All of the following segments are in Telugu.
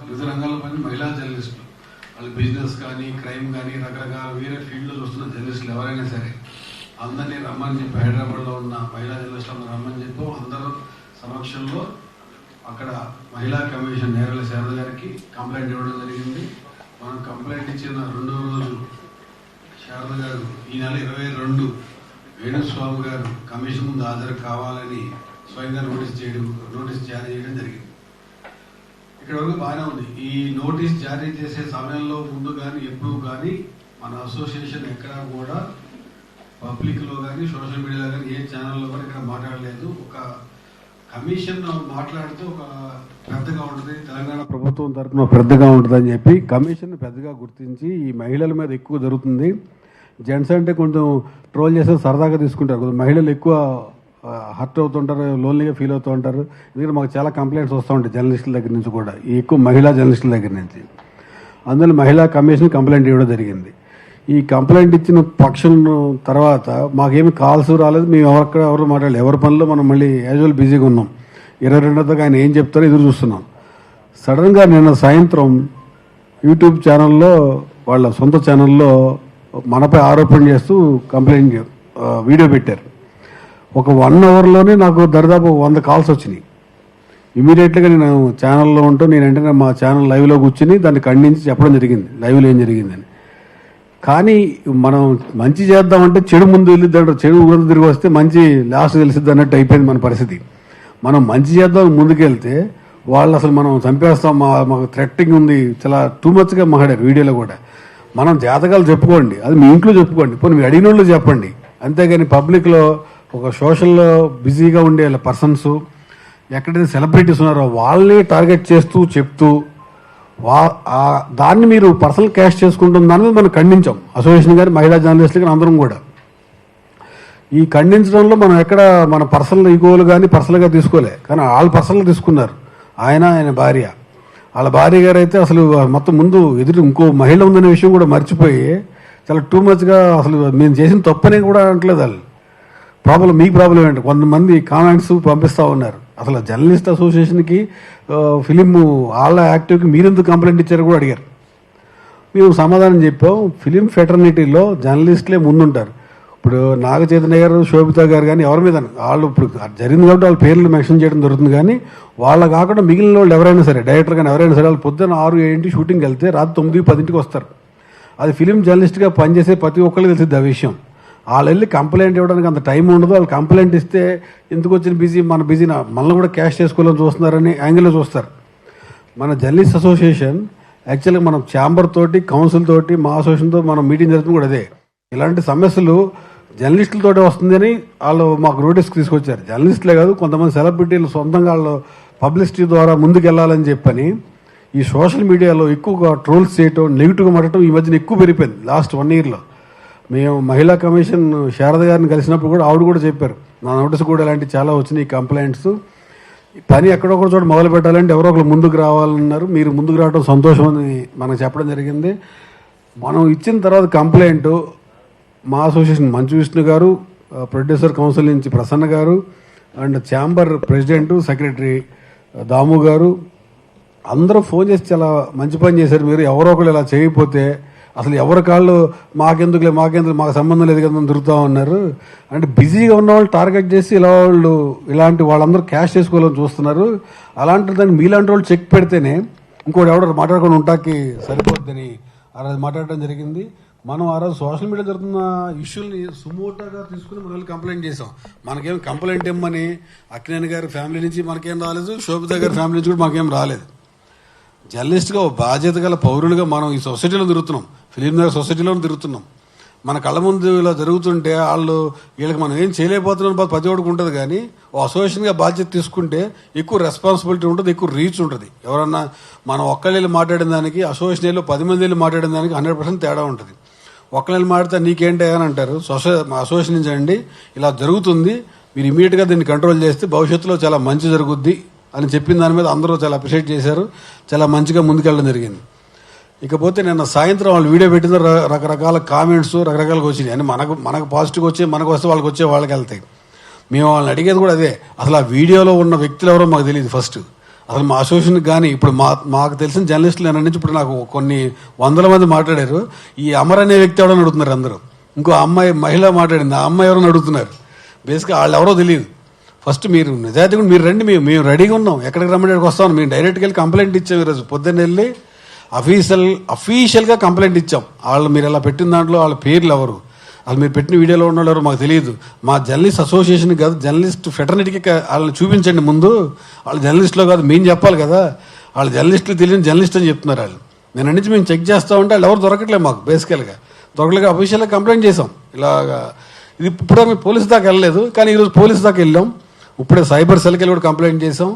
వివిధ రంగాల్లో పని మహిళా జర్నలిస్టులు, వాళ్ళు బిజినెస్ కానీ క్రైమ్ కానీ రకరకాల వేరే ఫీల్డ్లో చూస్తున్న జర్నలిస్టులు ఎవరైనా సరే అందరినీ రమ్మని చెప్పి హైదరాబాద్లో ఉన్న మహిళా జర్నలిస్టులు అందరూ రమ్మని చెప్పి అందరూ సమక్షంలో అక్కడ మహిళా కమిషన్ నేరల శారద గారికి కంప్లైంట్ ఇవ్వడం జరిగింది. మనం కంప్లైంట్ ఇచ్చిన రెండవ రోజు శారద గారు ఈ నెల 22 వేణుస్వామి గారు కమిషన్ ముందు హాజరు కావాలని స్వయంగా నోటీస్ జారీ చేయడం జరిగింది. ఇక్కడ వరకు బాగానే ఉంది. ఈ నోటీస్ జారీ చేసే సమయంలో ముందు కానీ ఎప్పుడు కానీ మన అసోసియేషన్ ఎక్కడా కూడా పబ్లిక్లో కానీ సోషల్ మీడియాలో కానీ ఏ ఛానల్లో కానీ ఇక్కడ మాట్లాడలేదు. ఒక కమిషన్ మాట్లాడితే ఒక పెద్దగా ఉంటుంది, తెలంగాణ ప్రభుత్వం తరఫున పెద్దగా ఉంటుందని చెప్పి కమిషన్ పెద్దగా గుర్తించి ఈ మహిళల మీద ఎక్కువ జరుగుతుంది. జెంట్స్ అంటే కొంచెం ట్రోల్ చేస్తే సరదాగా తీసుకుంటారు, కొంచెం మహిళలు ఎక్కువ హర్ట్ అవుతుంటారు, లోన్లీగా ఫీల్ అవుతూ ఉంటారు. ఎందుకంటే మాకు చాలా కంప్లైంట్స్ వస్తూ ఉంటాయి జర్నలిస్టుల దగ్గర నుంచి కూడా, ఎక్కువ మహిళా జర్నలిస్టుల దగ్గర నుంచి. అందులో మహిళా కమిషన్ కంప్లైంట్ ఇవ్వడం జరిగింది. ఈ కంప్లైంట్ ఇచ్చిన పక్షం తర్వాత మాకేమి కాల్స్ రాలేదు, మేము ఎవరు మాట్లాడలేదు, ఎవరి పనిలో మనం మళ్ళీ యాజువల్ బిజీగా ఉన్నాం. 22వ ఆయన ఏం చెప్తారో ఎదురు చూస్తున్నాం. సడన్గా నిన్న సాయంత్రం యూట్యూబ్ ఛానల్లో, వాళ్ళ సొంత ఛానల్లో మనపై ఆరోపణ చేస్తూ కంప్లైంట్ వీడియో పెట్టారు. ఒక 1 అవర్లోనే నాకు దరిదాపు 100 కాల్స్ వచ్చినాయి. ఇమీడియట్గా నేను ఛానల్లో ఉంటూ నేను వెంటనే మా ఛానల్ లైవ్లో కూర్చుని దాన్ని ఖండించి చెప్పడం జరిగింది, లైవ్లో ఏం జరిగిందని. కానీ మనం మంచి చేద్దామంటే చెడు ముందు వెళ్ళిద్దాం, చెడు ముందు తిరిగి వస్తే మంచి లాస్ట్ తెలిసిద్ది అన్నట్టు అయిపోయింది మన పరిస్థితి. మనం మంచి చేద్దాం ముందుకెళ్తే వాళ్ళు అసలు మనం చంపేస్తాం, మాకు థ్రెట్టింగ్ ఉంది, చాలా టూ మచ్గా మాట్లాడారు వీడియోలో కూడా. మనం జాతకాలు చెప్పుకోండి, అది మీ ఇంట్లో చెప్పుకోండి, పోనీ మీ అడిగిన వాళ్ళు చెప్పండి. అంతేగాని పబ్లిక్లో ఒక సోషల్లో బిజీగా ఉండే పర్సన్స్, ఎక్కడైతే సెలబ్రిటీస్ ఉన్నారో వాళ్ళని టార్గెట్ చేస్తూ చెప్తూ దాన్ని మీరు పర్సనల్ క్యాష్ చేసుకుంటున్న దాని మీద మనం ఖండించాం. అసోసియేషన్ కానీ మహిళా జర్నలిస్టులు కానీ అందరం కూడా ఈ ఖండించడంలో మనం ఎక్కడ మన పర్సనల్ ఈగోలు కానీ పర్సనల్గా తీసుకోలే, కానీ వాళ్ళు పర్సనల్గా తీసుకున్నారు. ఆయన భార్య, వాళ్ళ భార్య గారు అయితే అసలు మొత్తం ముందు ఎదురు ఇంకో మహిళ ఉందనే విషయం కూడా మర్చిపోయి చాలా టూ మచ్గా అసలు మేము చేసిన తప్పనే కూడా అంటలేదు. వాళ్ళు ప్రాబ్లం, మీకు ప్రాబ్లం ఏంటి, కొంతమంది కామెంట్స్ పంపిస్తూ ఉన్నారు. అసలు జర్నలిస్ట్ అసోసియేషన్కి ఫిలిం వాళ్ళ యాక్టివ్కి మీరెందుకు కంప్లైంట్ ఇచ్చారో కూడా అడిగారు. మేము సమాధానం చెప్పాం, ఫిలిం ఫెటర్నిటీలో జర్నలిస్టులే ముందుంటారు. ఇప్పుడు నాగ చైతన్య గారు, శోభిత గారు కానీ ఎవరి మీద వాళ్ళు ఇప్పుడు జరిగింది కాబట్టి వాళ్ళ పేర్లు మెన్షన్ చేయడం జరుగుతుంది. కానీ వాళ్ళ కాకుండా మిగిలిన వాళ్ళు ఎవరైనా సరే, డైరెక్టర్ కానీ ఎవరైనా సరే, వాళ్ళు పొద్దున్న 6-7 షూటింగ్కి వెళ్తే రాత్రి 9-10 వస్తారు. అది ఫిలిం జర్నలిస్ట్గా పనిచేసే ప్రతి ఒక్కరికి తెలిసింది ఆ విషయం. వాళ్ళు వెళ్ళి కంప్లైంట్ ఇవ్వడానికి అంత టైం ఉండదు. వాళ్ళు కంప్లైంట్ ఇస్తే ఎందుకు వచ్చిన బిజీ, మన బిజీ మనల్ని కూడా క్యాష్ చేసుకోవాలని చూస్తున్నారని యాంగిల్లో చూస్తారు. మన జర్నలిస్ట్ అసోసియేషన్ యాక్చువల్గా మనం ఛాంబర్ తోటి, కౌన్సిల్ తోటి, మా అసోసియేషన్తో మనం మీటింగ్ జరుగుతుంది కూడా అదే. ఇలాంటి సమస్యలు జర్నలిస్టులతోటే వస్తుందని వాళ్ళు మాకు నోటీస్కి తీసుకొచ్చారు. జర్నలిస్టులే కాదు, కొంతమంది సెలబ్రిటీలు సొంతంగా వాళ్ళు పబ్లిసిటీ ద్వారా ముందుకు వెళ్ళాలని చెప్పని ఈ సోషల్ మీడియాలో ఎక్కువగా ట్రోల్స్ చేయటం, నెగిటివ్గా మాట్లాడటం ఈ మధ్యన ఎక్కువ పెరిగిపోయింది లాస్ట్ 1 ఇయర్లో. మేము మహిళా కమిషన్ శారద గారిని కలిసినప్పుడు కూడా ఆవిడ కూడా చెప్పారు, నా నోటీస్ కూడా ఇలాంటివి చాలా వచ్చినాయి కంప్లైంట్స్. పని ఎక్కడొక్కడ చోట మొదలు పెట్టాలంటే ఎవరో ఒకరు ముందుకు రావాలన్నారు. మీరు ముందుకు రావడం సంతోషం అని మనకు చెప్పడం జరిగింది. మనం ఇచ్చిన తర్వాత కంప్లైంట్ మా అసోసియేషన్ మంచు విష్ణు గారు, ప్రొడ్యూసర్ కౌన్సిల్ నుంచి ప్రసన్న గారు, అండ్ ఛాంబర్ ప్రెసిడెంట్, సెక్రటరీ దాము గారు అందరూ ఫోన్ చేసి చాలా మంచి పని చేశారు. మీరు ఎవరో ఒకరు ఇలా చేయకపోతే అసలు ఎవరి కాళ్ళు మాకెందుకు మాకు సంబంధం లేదు కదా తిరుగుతూ ఉన్నారు. అంటే బిజీగా ఉన్న వాళ్ళు టార్గెట్ చేసి ఇలాంటి వాళ్ళందరూ క్యాష్ చేసుకోవాలని చూస్తున్నారు. అలాంటి దాన్ని మీలాంటి వాళ్ళు చెక్ పెడితేనే ఇంకోటి ఎవడో మాట్లాడుకొని ఉంటాకి సరిపోద్దని ఆ రోజు మాట్లాడడం జరిగింది. మనం ఆ రోజు సోషల్ మీడియా జరుగుతున్న ఇష్యూని సుమోటాగా తీసుకుని మనం కంప్లైంట్ చేసాం. మనకేం కంప్లైంట్ ఇమ్మని అక్కినేని గారి ఫ్యామిలీ నుంచి మనకేం రాలేదు, శోభిత గారి ఫ్యామిలీ నుంచి కూడా మాకేం రాలేదు. జర్నలిస్ట్గా బాధ్యత గల పౌరులుగా మనం ఈ సొసైటీలో తిరుగుతున్నాం, ఫిలిం నగర్ సొసైటీలో తిరుగుతున్నాం. మన కళ్ళ ముందు ఇలా జరుగుతుంటే వీళ్ళకి మనం ఏం చేయలేకపోతున్నాం ప్రతి ఒక్కడికి ఉంటుంది. కానీ ఓ అసోసియేషన్గా బాధ్యత తీసుకుంటే ఎక్కువ రెస్పాన్సిబిలిటీ ఉంటుంది, ఎక్కువ రీచ్ ఉంటుంది. ఎవరన్నా మనం ఒక్కళ్ళు మాట్లాడిన దానికి, అసోసియేషన్లో 10 మంది మాట్లాడిన దానికి 100% తేడా ఉంటుంది. ఒక్కళ్ళు మాట్లాడితే నీకేంటి అని అంటారు. అసోసియేషన్ నుంచి అండి ఇలా జరుగుతుంది, మీరు ఇమీడియట్గా దీన్ని కంట్రోల్ చేస్తే భవిష్యత్తులో చాలా మంచి జరుగుద్ది అని చెప్పిన దాని మీద అందరూ చాలా అప్రిషియేట్ చేశారు. చాలా మంచిగా ముందుకెళ్ళడం జరిగింది. ఇకపోతే నిన్న సాయంత్రం వాళ్ళు వీడియో పెట్టిన రకరకాల కామెంట్స్ రకరకాలుగా వచ్చినాయి. అని మనకు పాజిటివ్గా వచ్చి మనకు వస్తే వాళ్ళకి వెళ్తాయి. మేము వాళ్ళని అడిగేది కూడా అదే, అసలు ఆ వీడియోలో ఉన్న వ్యక్తులు ఎవరో మాకు తెలియదు. ఫస్ట్ అసలు మా అసోసియేషన్ కానీ ఇప్పుడు మాకు తెలిసిన జర్నలిస్టులు నుంచి ఇప్పుడు నాకు కొన్ని వందల మంది మాట్లాడారు. ఈ అమర్ అనే వ్యక్తి ఎవడని అడుగుతున్నారు అందరూ. ఇంకో అమ్మాయి మహిళ మాట్లాడింది, ఆ అమ్మాయి ఎవరని అడుగుతున్నారు. బేసిక్గా వాళ్ళు ఎవరో తెలియదు. ఫస్ట్ మీరు నిజాయితీగా మీరు రండి, మేము రెడీగా ఉన్నాం, ఎక్కడికి రమ్మడానికి వస్తాం. మేము డైరెక్ట్గా వెళ్ళి కంప్లైంట్ ఇచ్చాం. ఈరోజు పొద్దున్న వెళ్ళి అఫీషియల్గా కంప్లైంట్ ఇచ్చాం. వాళ్ళు మీరు ఇలా పెట్టిన దాంట్లో వాళ్ళ పేర్లు ఎవరు, వాళ్ళు మీరు పెట్టిన వీడియోలో ఉన్నారో మాకు తెలియదు. మా జర్నలిస్ట్ అసోసియేషన్ కాదు, జర్నలిస్ట్ ఫెటర్నిటీకి వాళ్ళని చూపించండి ముందు. వాళ్ళు జర్నలిస్టులో కాదు, మేము చెప్పాలి కదా. వాళ్ళు జర్నలిస్టులు తెలియని జర్నలిస్ట్ అని చెప్తున్నారు వాళ్ళు. నేను నుంచి మేము చెక్ చేస్తామంటే వాళ్ళు ఎవరు దొరకట్లేదు మాకు. బేసికల్గా దొరకలేక అఫీషియల్గా కంప్లైంట్ చేసాం. ఇలాగా ఇది ఇప్పుడే మేము పోలీస్ దాకా వెళ్ళలేదు, కానీ ఈరోజు పోలీస్ దాకా వెళ్ళాం. ఇప్పుడే సైబర్ సెల్కి వెళ్ళి కూడా కంప్లైంట్ చేసాం.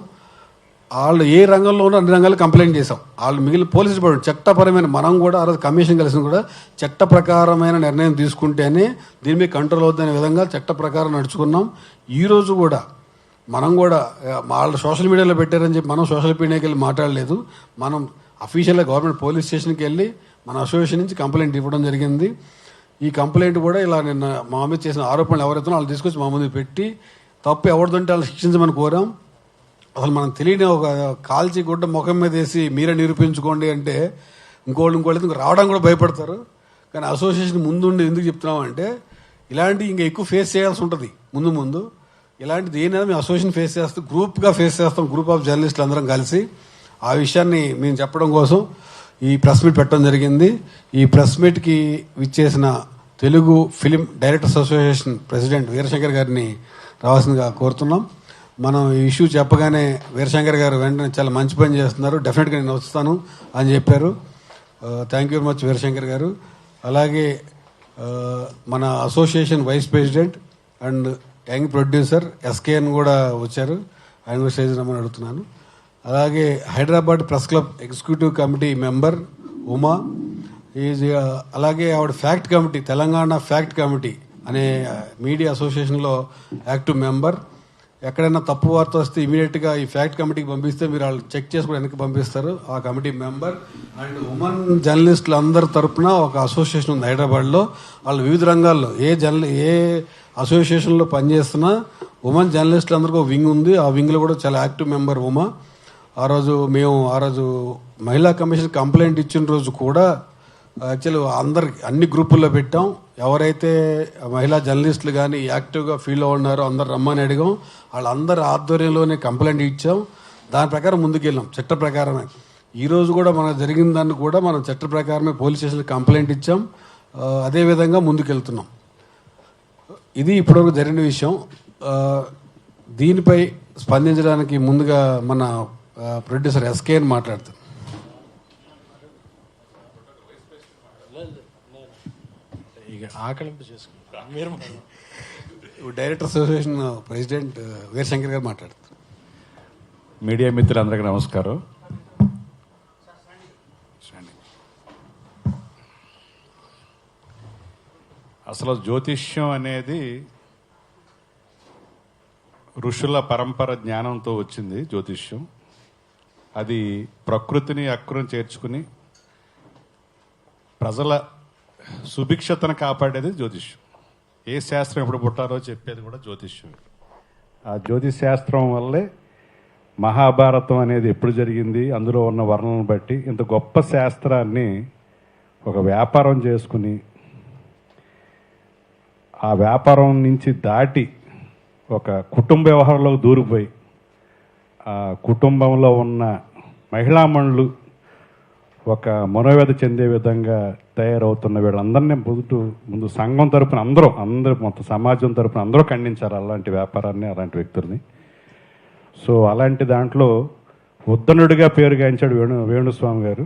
వాళ్ళు ఏ రంగంలో ఉన్న అన్ని రంగాలు కంప్లైంట్ చేసాం. వాళ్ళు మిగిలిన పోలీసు డిపార్ట్మెంట్ చట్టపరమైన, మనం కూడా ఆ రోజు కమిషన్ కలిసి కూడా చట్ట ప్రకారమైన నిర్ణయం తీసుకుంటేనే దీని మీద కంట్రోల్ అవుతున్న విధంగా చట్ట ప్రకారం నడుచుకున్నాం. ఈరోజు కూడా మనం కూడా వాళ్ళు సోషల్ మీడియాలో పెట్టారని చెప్పి మనం సోషల్ మీడియాకి వెళ్ళి మాట్లాడలేదు. మనం అఫీషియల్గా గవర్నమెంట్ పోలీస్ స్టేషన్కి వెళ్ళి మన అసోసియేషన్ నుంచి కంప్లైంట్ ఇవ్వడం జరిగింది. ఈ కంప్లైంట్ కూడా ఇలా నిన్న మా మీద చేసిన ఆరోపణలు ఎవరైతే వాళ్ళు తీసుకొచ్చి మా ముందు పెట్టి తప్పు ఎవరిదంటే వాళ్ళు శిక్షించమని కోరాం. అసలు మనం తెలియని ఒక కాల్చి గుడ్డ ముఖం మీద వేసి మీరే నిరూపించుకోండి అంటే ఇంకోళ్ళు రావడం కూడా భయపడతారు. కానీ అసోసియేషన్ ముందుండి ఎందుకు చెప్తున్నామంటే ఇలాంటి ఇంకా ఎక్కువ ఫేస్ చేయాల్సి ఉంటుంది ముందు. ఇలాంటిది ఏదైనా మేము అసోసియేషన్ ఫేస్ చేస్తాం, గ్రూప్గా ఫేస్ చేస్తాం, గ్రూప్ ఆఫ్ జర్నలిస్టులు అందరం కలిసి. ఆ విషయాన్ని మేము చెప్పడం కోసం ఈ ప్రెస్ మీట్ పెట్టడం జరిగింది. ఈ ప్రెస్ మీట్కి విచ్చేసిన Telugu film directors association president Veerashankar గారిని రావాల్సిందిగా కోరుతున్నాం. మనం ఈ ఇష్యూ చెప్పగానే వీరశంకర్ గారు వెంటనే చాలా మంచి పని చేస్తున్నారు, డెఫినెట్గా నేను వస్తాను అని చెప్పారు. Thank you very much Veerashankar garu. అలాగే మన association vice president and young producer SKN కూడా వచ్చారు, ఆయన కూడా స్టేజ్ రమ్మని అడుగుతున్నాను. అలాగే Hyderabad press club executive committee member Uma is, అలాగే ఆవిడ fact committee, Telangana fact committee అనే మీడియా అసోసియేషన్లో యాక్టివ్ మెంబర్. ఎక్కడైనా తప్పు వార్త వస్తే ఇమీడియట్గా ఈ ఫ్యాక్ట్ కమిటీకి పంపిస్తే మీరు వాళ్ళు చెక్ చేసి కూడా వెనక్కి పంపిస్తారు, ఆ కమిటీ మెంబర్. అండ్ ఉమెన్ జర్నలిస్టులు అందరి తరపున ఒక అసోసియేషన్ ఉంది హైదరాబాద్లో. వాళ్ళు వివిధ రంగాల్లో ఏ అసోసియేషన్లో పనిచేస్తున్నా ఉమెన్ జర్నలిస్టులు అందరికీ ఒక వింగ్ ఉంది. ఆ వింగ్లో కూడా చాలా యాక్టివ్ మెంబర్ ఉమా. ఆ రోజు మహిళా కమిషన్ కంప్లైంట్ ఇచ్చిన రోజు కూడా యాక్చువల్లీ అన్ని గ్రూపుల్లో పెట్టాం. ఎవరైతే మహిళా జర్నలిస్టులు కానీ యాక్టివ్గా ఫీల్ ఉన్నారో అందరు రమ్మని అడిగాం. వాళ్ళందరి ఆధ్వర్యంలోనే కంప్లైంట్ ఇచ్చాం. దాని ప్రకారం ముందుకెళ్ళాం చట్ట ప్రకారమే. ఈరోజు కూడా మనకు జరిగిన దాన్ని కూడా మనం చట్ట ప్రకారమే పోలీస్ స్టేషన్కి కంప్లైంట్ ఇచ్చాం. అదేవిధంగా ముందుకెళ్తున్నాం. ఇది ఇప్పటివరకు జరిగిన విషయం. దీనిపై స్పందించడానికి ముందుగా మన ప్రొడ్యూసర్ ఎస్కేఎన్ మాట్లాడుతారు. ఆకలింపు చేసుకుంటారు మీరు. డైరెక్టర్ అసోసియేషన్ ప్రెసిడెంట్ వీరశంకర్ గారు మాట్లాడుతారు. మీడియా మిత్రులందరికీ నమస్కారం. అసలు జ్యోతిష్యం అనేది ఋషుల పరంపర జ్ఞానంతో వచ్చింది. జ్యోతిష్యం అది ప్రకృతిని అక్కురం చేర్చుకుని ప్రజల సుభిక్షతను కాపాడేది జ్యోతిష్యం. ఏ శాస్త్రం ఎప్పుడు పుట్టారో చెప్పేది కూడా జ్యోతిష్యం. ఆ జ్యోతిష్ శాస్త్రం వల్లే మహాభారతం అనేది ఎప్పుడు జరిగింది, అందులో ఉన్న వర్ణనను బట్టి ఇంత గొప్ప శాస్త్రాన్ని ఒక వ్యాపారం చేసుకుని ఆ వ్యాపారం నుంచి దాటి ఒక కుటుంబ వ్యవహారంలోకి దూరిపోయి ఆ కుటుంబంలో ఉన్న మహిళామణులు ఒక మనోవేద చెందే విధంగా తయారవుతున్న వీళ్ళందరినీ ముందు సంఘం తరపున అందరూ మొత్తం సమాజం తరపున అందరూ ఖండించారు అలాంటి వ్యాపారాన్ని, అలాంటి వ్యక్తుల్ని. సో అలాంటి దాంట్లో ఉద్దనుడిగా పేరు గాయించాడు వేణుస్వామి గారు.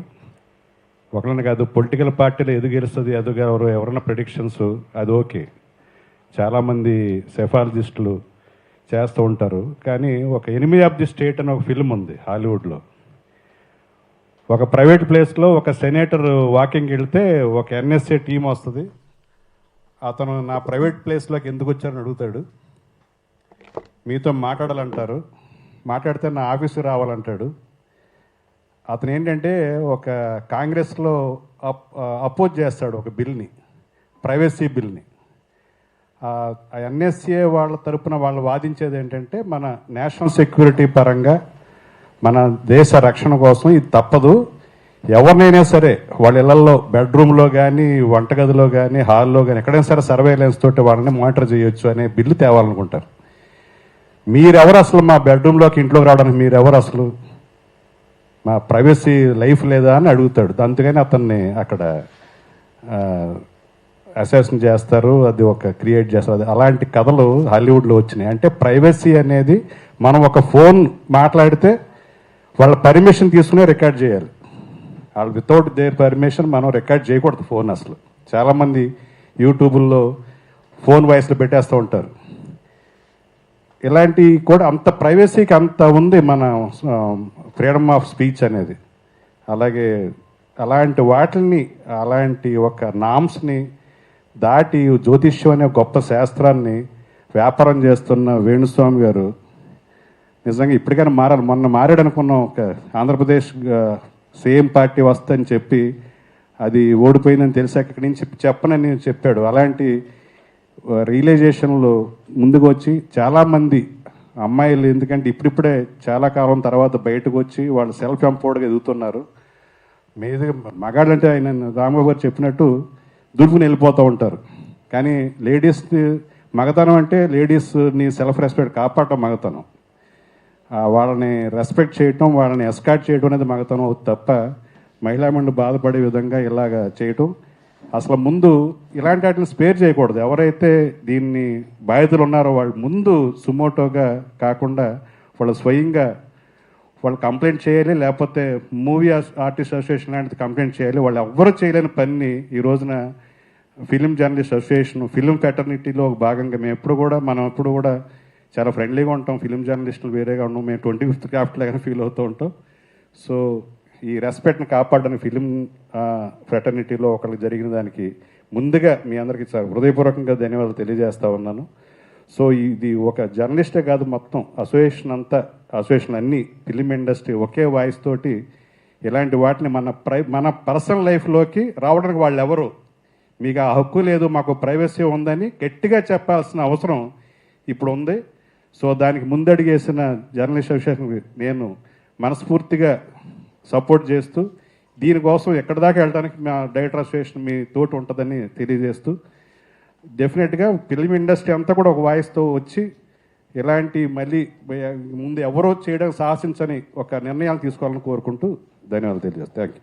ఒకళ్ళని కాదు, పొలిటికల్ పార్టీలో ఎదు గెలుస్తుంది ఎవరైనా ప్రెడిక్షన్స్ అది ఓకే, చాలామంది సెఫాలజిస్టులు చేస్తూ ఉంటారు. కానీ ఒక ఎనిమీ ఆఫ్ ది స్టేట్ అని ఒక ఫిల్మ్ ఉంది హాలీవుడ్లో. ఒక ప్రైవేట్ ప్లేస్లో ఒక సెనేటర్ వాకింగ్కి వెళ్తే ఒక ఎన్ఎస్ఏ టీం వస్తుంది. అతను నా ప్రైవేట్ ప్లేస్లోకి ఎందుకు వచ్చారని అడుగుతాడు. మీతో మాట్లాడాలంటారు, మాట్లాడితే నా ఆఫీస్కి రావాలంటాడు. అతను ఏంటంటే ఒక కాంగ్రెస్లో అపోజ్ చేస్తాడు ఒక బిల్ని, ప్రైవసీ బిల్ని. ఆ ఎన్ఎస్ఏ వాళ్ళ తరపున వాళ్ళు వాదించేది ఏంటంటే మన నేషనల్ సెక్యూరిటీ పరంగా మన దేశ రక్షణ కోసం ఇది తప్పదు. ఎవరినైనా సరే వాళ్ళ ఇళ్లలో బెడ్రూమ్లో కానీ, వంటగదిలో కానీ, హాల్లో కానీ ఎక్కడైనా సరే సర్వేలెన్స్ తోటి వాళ్ళని మానిటర్ చేయొచ్చు అనే బిల్లు తేవాలనుకుంటారు. మీరెవరు అసలు మా బెడ్రూమ్లోకి ఇంట్లోకి రావడానికి? మీరెవరు అసలు? మా ప్రైవసీ లైఫ్ లేదా అని అడుగుతాడు. అందుకని అతన్ని అక్కడ అసెషన్ చేస్తారు, అది ఒక క్రియేట్ చేస్తారు. అలాంటి కథలు హాలీవుడ్లో వచ్చినాయి. అంటే ప్రైవసీ అనేది మనం ఒక ఫోన్ మాట్లాడితే వాళ్ళ పర్మిషన్ తీసుకునే రికార్డ్ చేయాలి. వాళ్ళు వితౌట్ దేర్ పర్మిషన్ మనం రికార్డ్ చేయకూడదు ఫోన్ అసలు. చాలామంది యూట్యూబ్లో ఫోన్ వాయిస్లో పెట్టేస్తూ ఉంటారు. ఇలాంటి కూడా అంత ప్రైవసీకి అంత ఉంది మన ఫ్రీడమ్ ఆఫ్ స్పీచ్ అనేది. అలాగే అలాంటి వాటిని, అలాంటి ఒక నామ్స్ని దాటి జ్యోతిష్యం అనే గొప్ప శాస్త్రాన్ని వ్యాపారం చేస్తున్న వేణుస్వామి గారు నిజంగా ఇప్పటికైనా మారాలి. మొన్న మారాడు అనుకున్నాం, ఒక ఆంధ్రప్రదేశ్ సేమ్ పార్టీ వస్తుందని చెప్పి అది ఓడిపోయిందని తెలిసాక ఇక్కడి నుంచి చెప్పనని చెప్పాడు. అలాంటి రియలైజేషన్లో ముందుకు వచ్చి చాలామంది అమ్మాయిలు, ఎందుకంటే ఇప్పుడిప్పుడే చాలా కాలం తర్వాత బయటకు వచ్చి వాళ్ళు సెల్ఫ్ ఎంపవర్డ్గా ఎదుగుతున్నారు. మీద మగాళ్ళంటే ఆయన రామబాబు గారు చెప్పినట్టు దుర్పుని వెళ్ళిపోతూ ఉంటారు. కానీ లేడీస్ని మగతనం అంటే లేడీస్ని సెల్ఫ్ రెస్పెక్ట్ కాపాడటం మగతనం. వాళ్ళని రెస్పెక్ట్ చేయటం, వాళ్ళని ఎస్కాట్ చేయడం అనేది మగతనం అవుతుంది తప్ప మహిళా మండలి బాధపడే విధంగా ఇలాగా చేయటం అసలు ముందు ఇలాంటి వాటిని స్పేర్ చేయకూడదు. ఎవరైతే దీన్ని బాధితులు ఉన్నారో వాళ్ళు ముందు సుమోటోగా కాకుండా వాళ్ళు స్వయంగా వాళ్ళు కంప్లైంట్ చేయాలి, లేకపోతే మూవీ ఆర్టిస్ట్ అసోసియేషన్ లాంటిది కంప్లైంట్ చేయాలి. వాళ్ళు ఎవ్వరూ చేయలేని పని ఈ రోజున ఫిలిం జర్నలిస్ట్ అసోసియేషన్, ఫిలిం ఫెటర్నిటీలో భాగంగా మేము మనం ఎప్పుడు కూడా చాలా ఫ్రెండ్లీగా ఉంటాం. ఫిలిం జర్నలిస్టులు వేరేగా ఉన్నాం, మేము 25th క్రాఫ్ట్ లాగానే ఫీల్ అవుతూ ఉంటాం. సో ఈ రెస్పెక్ట్ని కాపాడని ఫిలిం ఫ్రెటర్నిటీలో ఒకరికి జరిగిన దానికి ముందుగా మీ అందరికీ హృదయపూర్వకంగా ధన్యవాదాలు తెలియజేస్తా ఉన్నాను. సో ఇది ఒక జర్నలిస్టే కాదు, మొత్తం అసోసియేషన్ అన్ని ఫిలిం ఇండస్ట్రీ ఒకే వాయిస్ తోటి ఇలాంటి వాటిని మన పర్సనల్ లైఫ్లోకి రావడానికి వాళ్ళు ఎవరు, మీకు ఆ హక్కు లేదు, మాకు ప్రైవసీ ఉందని గట్టిగా చెప్పాల్సిన అవసరం ఇప్పుడు ఉంది. సో దానికి ముందడిగేసిన జర్నలిస్ట్ అసోసియేషన్ నేను మనస్ఫూర్తిగా సపోర్ట్ చేస్తూ దీనికోసం ఎక్కడి దాకా వెళ్ళడానికి మా డైరెక్టర్ అసోసియేషన్ మీ తోటి ఉంటుందని తెలియజేస్తూ డెఫినెట్గా ఫిల్మ్ ఇండస్ట్రీ అంతా కూడా ఒక వాయిస్తో వచ్చి ఇలాంటి మళ్ళీ ముందు ఎవరో చేయడానికి సాహసించని ఒక నిర్ణయాలు తీసుకోవాలని కోరుకుంటూ ధన్యవాదాలు తెలియజేస్తాను.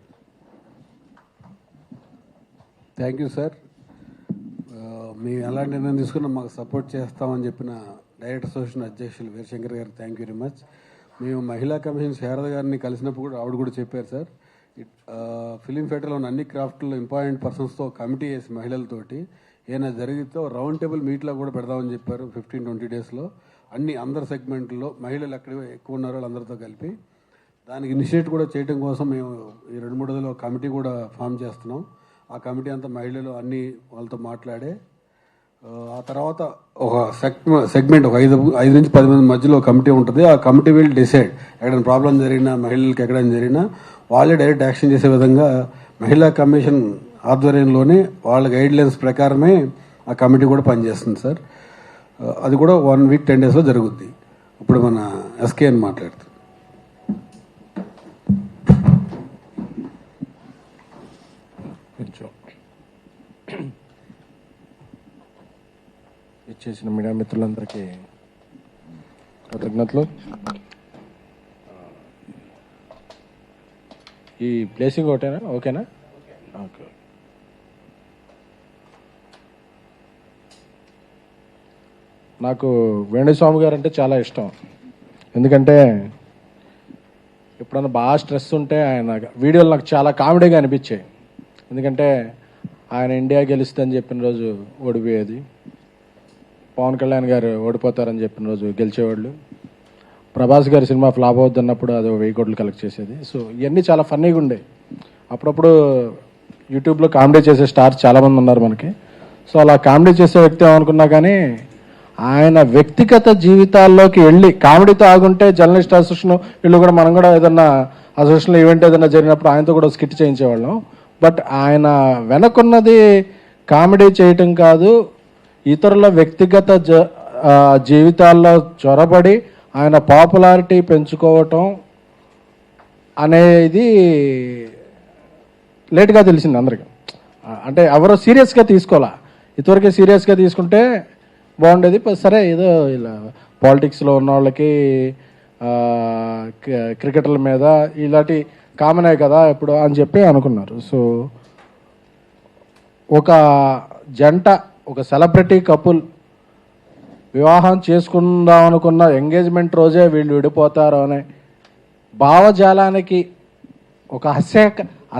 Thank you sir. మేము ఎలాంటి నిర్ణయం తీసుకున్నా మాకు సపోర్ట్ చేస్తామని చెప్పిన డైరెక్టర్ అసోసియేషన్ అధ్యక్షులు వీరశంకర్ గారు థ్యాంక్ యూ వెరీ మచ్. మేము మహిళా కమిషన్ శారద గారిని కలిసినప్పుడు కూడా ఆవిడ కూడా చెప్పారు సార్, ఫిలిం ఫెడరల్ ఉన్న అన్ని క్రాఫ్ట్లో ఇంపార్టెంట్ పర్సన్స్తో కమిటీ వేసి మహిళలతోటి ఏమైనా జరిగితే రౌండ్ టేబుల్ మీట్లో కూడా పెడదామని చెప్పారు. 15-20 డేస్లో అందరి సెగ్మెంట్లో మహిళలు ఎక్కడ ఎక్కువ ఉన్నారో వాళ్ళందరితో కలిపి దానికి ఇనిషియేట్ కూడా చేయడం కోసం మేము ఈ 2-3 రోజుల్లో కమిటీ కూడా ఫామ్ చేస్తున్నాం. ఆ కమిటీ అంతా మహిళలు అన్ని వాళ్ళతో మాట్లాడే ఆ తర్వాత ఒక సెగ్మెంట్ ఒక 5 నుంచి 10 మంది మధ్యలో కమిటీ ఉంటుంది. ఆ కమిటీ విల్ డిసైడ్ ఎక్కడైనా ప్రాబ్లం జరిగినా, మహిళలకు ఎక్కడైనా జరిగినా వాళ్ళే డైరెక్ట్ యాక్షన్ చేసే విధంగా మహిళా కమిషన్ ఆధ్వర్యంలోనే వాళ్ళ గైడ్లైన్స్ ప్రకారమే ఆ కమిటీ కూడా పనిచేస్తుంది సార్. అది కూడా 1 వీక్ 10 డేస్లో జరుగుద్ది. ఇప్పుడు మన ఎస్కే అని మాట్లాడుతుంది. ఇచ్చేసిన మీడియా మిత్రులందరికీ కృతజ్ఞతలు. ఈ ప్లేసింగ్ ఒకటేనా? ఓకేనా? ఓకే. నాకు వేణుస్వామి గారు అంటే చాలా ఇష్టం. ఎందుకంటే ఎప్పుడన్నా బాగా స్ట్రెస్ ఉంటే ఆయన వీడియోలు నాకు చాలా కామెడీగా అనిపించాయి. ఎందుకంటే ఆయన ఇండియా గెలుస్తుందని చెప్పిన రోజు ఓడిపోయేది, పవన్ కళ్యాణ్ గారు ఓడిపోతారని చెప్పిన రోజు గెలిచేవాళ్ళు, ప్రభాస్ గారి సినిమా ఫ్లాప్ అవుతున్నప్పుడు అది 1000 కోట్లు కలెక్ట్ చేసేది. సో ఇవన్నీ చాలా ఫన్నీగా ఉండే. అప్పుడప్పుడు యూట్యూబ్లో కామెడీ చేసే స్టార్స్ చాలామంది ఉన్నారు మనకి. సో అలా కామెడీ చేసే వ్యక్తి ఏమనుకున్నా కానీ ఆయన వ్యక్తిగత జీవితాల్లోకి వెళ్ళి కామెడీతో ఆగుంటే జర్నలిస్ట్ అసోసియేషన్ వీళ్ళు కూడా మనం కూడా ఏదన్నా అసోసియేషన్లో ఈవెంట్ ఏదైనా జరిగినప్పుడు ఆయనతో కూడా స్కిట్ చేయించేవాళ్ళం. బట్ ఆయన వెనకున్నది కామెడీ చేయటం కాదు, ఇతరుల వ్యక్తిగత జీవితాల్లో చొరబడి ఆయన పాపులారిటీ పెంచుకోవటం, అనేది లేట్గా తెలిసింది అందరికి. అంటే ఎవరో సీరియస్గా తీసుకోవాలా, ఇంతవరకే సీరియస్గా తీసుకుంటే బాగుండేది. సరే ఏదో ఇలా పాలిటిక్స్లో ఉన్న వాళ్ళకి క్రికెటర్ల మీద ఇలాంటి కామనే కదా ఇప్పుడు అని చెప్పి అనుకున్నారు. సో ఒక జంట, ఒక సెలబ్రిటీ కపుల్ వివాహం చేసుకుందాం అనుకున్న ఎంగేజ్మెంట్ రోజే వీళ్ళు విడిపోతారు అనే భావజాలానికి, ఒక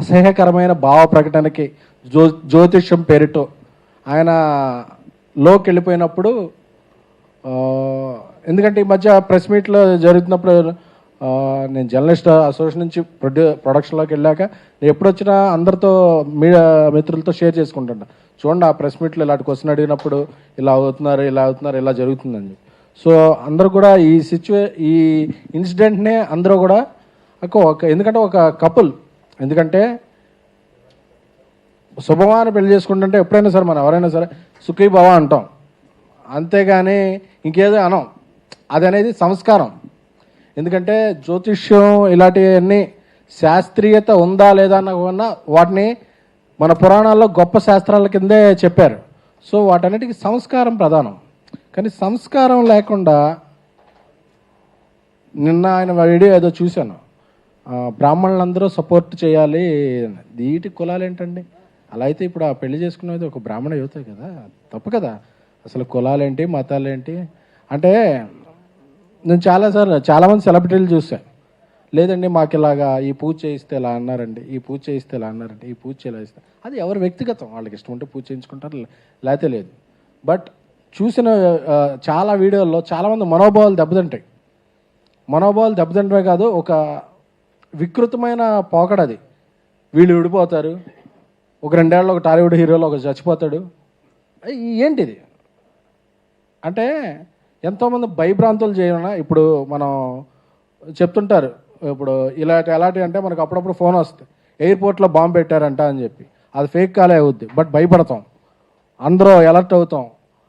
అసహ్యకరమైన భావ ప్రకటనకి జ్యోతిష్యం పేరుతో ఆయన లోకి వెళ్ళిపోయినప్పుడు, ఎందుకంటే ఈ మధ్య ప్రెస్ మీట్లో జరుగుతున్నప్పుడు నేను జర్నలిస్ట్ అసోసియేషన్ నుంచి ప్రొడక్షన్లోకి వెళ్ళాక నేను ఎప్పుడు వచ్చినా అందరితో మీడియా మిత్రులతో షేర్ చేసుకుంటుంటా, చూడండి ఆ ప్రెస్ మీట్లో ఇలాంటి క్వశ్చన్ అడిగినప్పుడు ఇలా అవుతున్నారు ఇలా జరుగుతుందని. సో అందరూ కూడా ఈ ఇన్సిడెంట్నే అందరూ కూడా ఎందుకంటే ఒక కపుల్, ఎందుకంటే శుభమాన పెళ్లి చేసుకుంటుంటే ఎప్పుడైనా సరే మనం ఎవరైనా సరే సుఖీ భవ అంటాం, అంతేగాని ఇంకేదో అనం. అది అనేది సంస్కారం. ఎందుకంటే జ్యోతిష్యం ఇలాంటివన్నీ శాస్త్రీయత ఉందా లేదా అన్న వాటిని మన పురాణాల్లో గొప్ప శాస్త్రాల కిందే చెప్పారు. సో వాటన్నిటికీ సంస్కారం ప్రధానం. కానీ సంస్కారం లేకుండా నిన్న ఆయన వీడియో ఏదో చూశాను, బ్రాహ్మణులందరూ సపోర్ట్ చేయాలి, వీటి కులాలు ఏంటండి? అలా అయితే ఇప్పుడు ఆ పెళ్లి చేసుకునేది ఒక బ్రాహ్మణ యువతే కదా, తప్పు కదా. అసలు కులాలేంటి, మతాలేంటి అంటే నేను చాలామంది సెలబ్రిటీలు చూసాను, లేదండి మాకు ఇలాగా ఈ పూజ చేయిస్తే ఇలా అన్నారండి, ఈ పూజ చేయిస్తే ఇలా అన్నారండి, ఈ పూజ ఇలా ఇస్తే, అది ఎవరు వ్యక్తిగతం, వాళ్ళకి ఇష్టం ఉంటే పూజ చేయించుకుంటారు, లేకపోతే లేదు. బట్ చూసిన చాలా వీడియోల్లో చాలామంది మనోభావాలు దెబ్బతింటమే కాదు, ఒక వికృతమైన పోకడది. వీళ్ళు విడిపోతారు, ఒక 2 ఏళ్ళలో ఒక టాలీవుడ్ హీరోలో ఒక చచ్చిపోతాడు, ఏంటిది అంటే ఎంతోమంది భయభ్రాంతులు చేయన. ఇప్పుడు మనం చెప్తుంటారు, ఇప్పుడు ఎలాంటి అంటే మనకు అప్పుడప్పుడు ఫోన్ వస్తుంది, ఎయిర్పోర్ట్లో బాంబు పెట్టారంట అని చెప్పి, అది ఫేక్ కాలే అవుద్ది, బట్ భయపడతాం, అందరూ అలర్ట్ అవుతాం,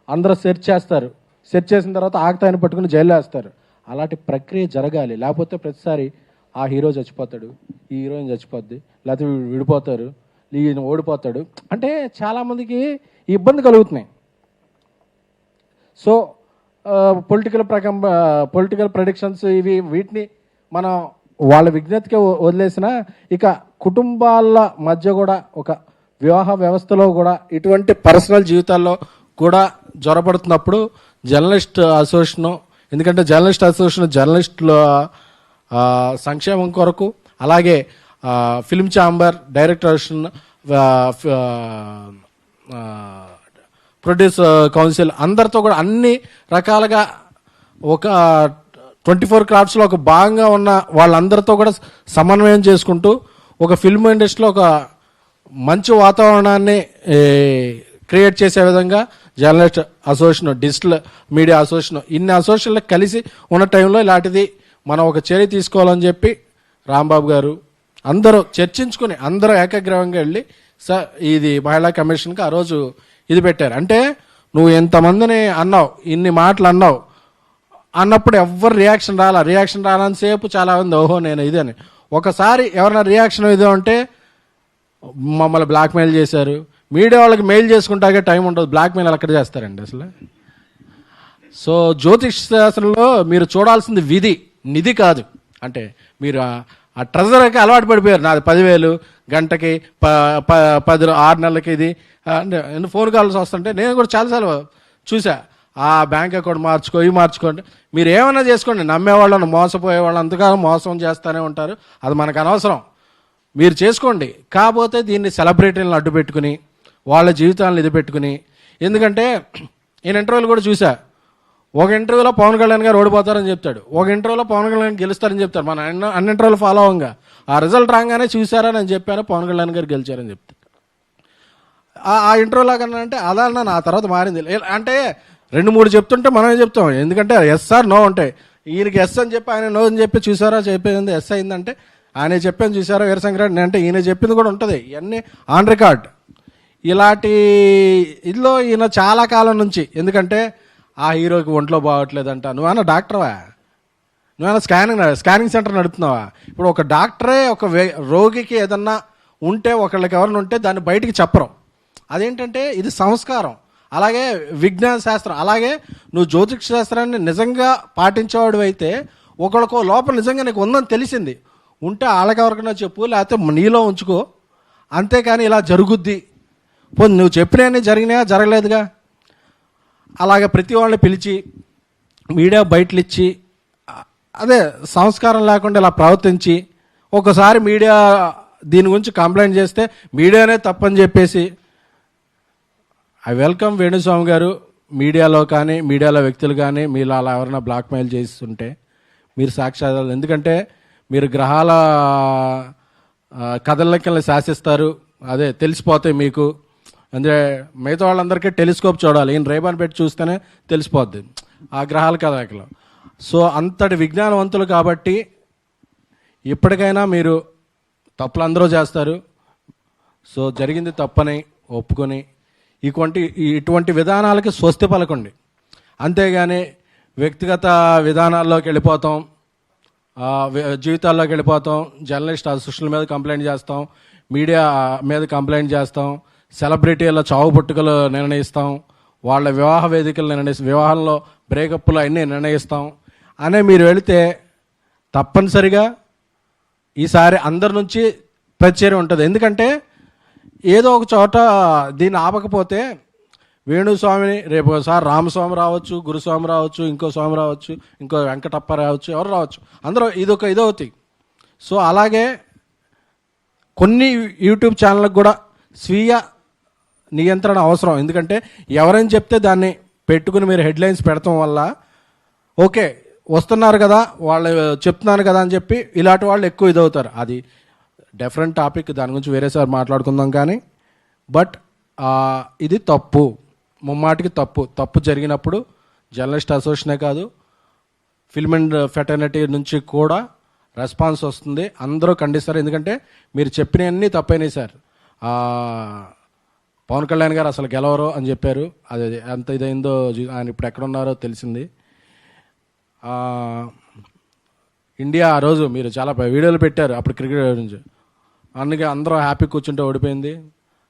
అందరూ సెర్చ్ చేస్తారు, సెర్చ్ చేసిన తర్వాత ఆగతాయని పట్టుకుని జైల్లో వేస్తారు. అలాంటి ప్రక్రియ జరగాలి, లేకపోతే ప్రతిసారి ఆ హీరో చచ్చిపోతాడు, ఈ హీరోయిన్ చచ్చిపోద్ది, లేకపోతే విడిపోతారు, ఈయన ఓడిపోతాడు అంటే చాలామందికి ఇబ్బంది కలుగుతున్నాయి. సో పొలిటికల్ ప్రెడిక్షన్స్ వీటిని మనం వాళ్ళ విజ్ఞతకి వదిలేసిన, ఇక కుటుంబాల మధ్య కూడా ఒక వివాహ వ్యవస్థలో కూడా ఇటువంటి పర్సనల్ జీవితాల్లో కూడా జ్వరపడుతున్నప్పుడు జర్నలిస్ట్ అసోసియేషను, ఎందుకంటే జర్నలిస్టుల సంక్షేమం కొరకు, అలాగే film chamber, director association, produce council అందరితో కూడా అన్ని రకాలుగా ఒక 24 క్రాఫ్ట్స్లో ఒక భాగంగా ఉన్న వాళ్ళందరితో కూడా సమన్వయం చేసుకుంటూ ఒక ఫిల్మ్ ఇండస్ట్రీలో ఒక మంచి వాతావరణాన్ని క్రియేట్ చేసే విధంగా journalist association, digital media association, ఇన్ని అసోసియేషన్లు కలిసి ఉన్న టైంలో ఇలాంటిది మనం ఒక చర్య తీసుకోవాలని చెప్పి రాంబాబు గారు అందరూ చర్చించుకుని అందరూ ఏకగ్రీవంగా వెళ్ళి ఇది మహిళా కమిషన్కి ఆ రోజు ఇది పెట్టారు. అంటే నువ్వు ఎంతమందిని అన్నావు, ఇన్ని మాటలు అన్నప్పుడు ఎవ్వరు రియాక్షన్ రాలని సేపు చాలా మంది ఓహో నేను ఇది అని. ఒకసారి ఎవరైనా రియాక్షన్ ఇది అంటే మమ్మల్ని బ్లాక్మెయిల్ చేశారు, మీడియా వాళ్ళకి మెయిల్ చేసుకుంటాకే టైం ఉంటుంది, బ్లాక్మెయిల్ ఎక్కడ చేస్తారండి అసలు. సో జ్యోతిష్ శాస్త్రంలో మీరు చూడాల్సింది నిధి కాదు. అంటే మీరు ఆ ట్రెజర్కి అలవాటు పడిపోయారు, నాది 10,000 గంటకి 6 నెలలకి ఇది అంటే ఫోన్ కాల్స్ వస్తుంటే నేను కూడా చాలాసార్లు చూసా, ఆ బ్యాంక్ అకౌంట్ మార్చుకోండి, మీరు ఏమైనా చేసుకోండి, నమ్మేవాళ్ళని మోసపోయే వాళ్ళు అంతకాలం మోసం చేస్తూనే ఉంటారు, అది మనకు అనవసరం, మీరు చేసుకోండి. కాకపోతే దీన్ని సెలబ్రిటీలను అడ్డు పెట్టుకుని వాళ్ళ జీవితాలను ఇది పెట్టుకుని, ఎందుకంటే నేను ఇంటర్వ్యూలు కూడా చూసా, ఒక ఇంటర్వ్యూలో పవన్ కళ్యాణ్ గారు ఓడిపోతారని చెప్తాడు, ఒక ఇంటర్వ్యూలో పవన్ కళ్యాణ్ గెలుస్తారని చెప్తారు. మన అన్ని ఇంటర్వ్యూలు ఫాలో అవ్వంగా ఆ రిజల్ట్ రాగానే చూసారా నేను చెప్పాను పవన్ కళ్యాణ్ గారు గెలిచారని చెప్తారు. ఆ ఇంటర్వ్యూలో కన్నా అంటే అలా నా తర్వాత మారింది అంటే 2-3 చెప్తుంటే మనమే చెప్తాం, ఎందుకంటే ఎస్ ఆర్ నో ఉంటాయి. ఈయనకి ఎస్ అని చెప్పి ఆయన నో అని చెప్పి చూసారా చెప్పేది ఎస్ అయిందంటే ఆయన చెప్పాను చూసారా వీరశంకరెడ్డి అంటే ఈయన చెప్పింది కూడా ఉంటుంది, ఇవన్నీ ఆన్ రికార్డ్. ఇలాంటి ఇదిలో ఈయన చాలా కాలం నుంచి, ఎందుకంటే ఆ హీరోకి ఒంట్లో బాగోట్లేదంట, నువ్వన్నా డాక్టర్వా, నువ్వేనా స్కానింగ్ సెంటర్ నడుపుతున్నావా? ఇప్పుడు ఒక డాక్టరే ఒక రోగికి ఏదన్నా ఉంటే ఒకళ్ళకి ఎవరైనా ఉంటే దాన్ని బయటికి చెప్పరు. అదేంటంటే ఇది సంస్కారం. అలాగే విజ్ఞాన శాస్త్రం, అలాగే నువ్వు జ్యోతిష శాస్త్రాన్ని నిజంగా పాటించేవాడు అయితే ఒకళ్ళకో లోపల నిజంగా నీకు ఉందని తెలిసింది ఉంటే వాళ్ళకి ఎవరికైనా చెప్పు, లేకపోతే నీలో ఉంచుకో. అంతేకాని ఇలా జరుగుద్ది పోనీ నువ్వు చెప్పినవన్నీ జరిగినాయా? జరగలేదుగా. అలాగే ప్రతి వాళ్ళని పిలిచి మీడియా బయటలు ఇచ్చి అదే సంస్కారం లేకుండా ఇలా ప్రవర్తించి ఒకసారి మీడియా దీని గురించి కంప్లైంట్ చేస్తే మీడియానే తప్పని చెప్పేసి, ఐ వెల్కమ్ వేణుస్వామి గారు. మీడియాలో కానీ మీడియాలో వ్యక్తులు కానీ మీలో అలా ఎవరైనా బ్లాక్మెయిల్ చేస్తుంటే మీరు సాక్ష్యాలు, ఎందుకంటే మీరు గ్రహాల కదలికల్ని శాసిస్తారు, అదే తెలిసిపోతాయి మీకు. అంటే మిగతా వాళ్ళందరికీ టెలిస్కోప్ చూడాలి, ఈయన రేబాన్ పెట్టి చూస్తేనే తెలిసిపోద్ది ఆ గ్రహాల కదలికలు. సో అంతటి విజ్ఞానవంతులు కాబట్టి ఇప్పటికైనా మీరు తప్పులు అందరూ చేస్తారు. సో జరిగింది తప్పని ఒప్పుకొని ఇటువంటి విధానాలకి స్వస్తి పలకండి. అంతేగాని వ్యక్తిగత విధానాల్లోకి వెళ్ళిపోతాం, జీవితాల్లోకి వెళ్ళిపోతాం. జర్నలిస్ట్ సోషల్ మీద కంప్లైంట్ చేస్తాం, మీడియా మీద కంప్లైంట్ చేస్తాం, సెలబ్రిటీల చావు పుట్టుకలు నిర్ణయిస్తాం, వాళ్ళ వివాహ వేదికలు వివాహాల్లో బ్రేకప్లు అన్నీ నిర్ణయిస్తాం అనే మీరు వెళితే తప్పనిసరిగా ఈసారి అందరి నుంచి ప్రతిచర్య ఉంటుంది. ఎందుకంటే ఏదో ఒక చోట దీన్ని ఆపకపోతే వేణుస్వామిని రేపు ఒకసారి రామస్వామి రావచ్చు, గురుస్వామి రావచ్చు, ఇంకో స్వామి రావచ్చు, ఇంకో వెంకటప్ప రావచ్చు, ఎవరు రావచ్చు, అందరూ ఇదవుతాయి. సో అలాగే కొన్ని యూట్యూబ్ ఛానళ్ళకు కూడా స్వీయ నియంత్రణ అవసరం. ఎందుకంటే ఎవరైనా చెప్తే దాన్ని పెట్టుకుని మీరు హెడ్లైన్స్ పెడతాం వల్ల ఓకే వస్తున్నారు కదా వాళ్ళు చెప్తున్నారు కదా అని చెప్పి ఇలాంటి వాళ్ళు ఎక్కువ ఇదవుతారు. అది డిఫరెంట్ టాపిక్, దాని గురించి వేరేసారి మాట్లాడుకుందాం. కానీ బట్ ఇది తప్పు, ముమ్మాటికి తప్పు జరిగినప్పుడు జర్నలిస్ట్ అసోసియేషనే కాదు ఫిల్మ్ అండ్ ఫెటర్నిటీ నుంచి కూడా రెస్పాన్స్ వస్తుంది, అందరూ ఖండిస్తారు. ఎందుకంటే మీరు చెప్పినవన్నీ తప్పైనాయి సార్. పవన్ కళ్యాణ్ గారు అసలు గెలవరు అని చెప్పారు, అది ఎంత ఇదైందో ఆయన ఇప్పుడు ఎక్కడున్నారో తెలిసింది. ఇండియా ఆ రోజు మీరు చాలా వీడియోలు పెట్టారు అప్పుడు క్రికెట్ గురించి, అందుకే అందరూ హ్యాపీ కూర్చుంటే ఓడిపోయింది.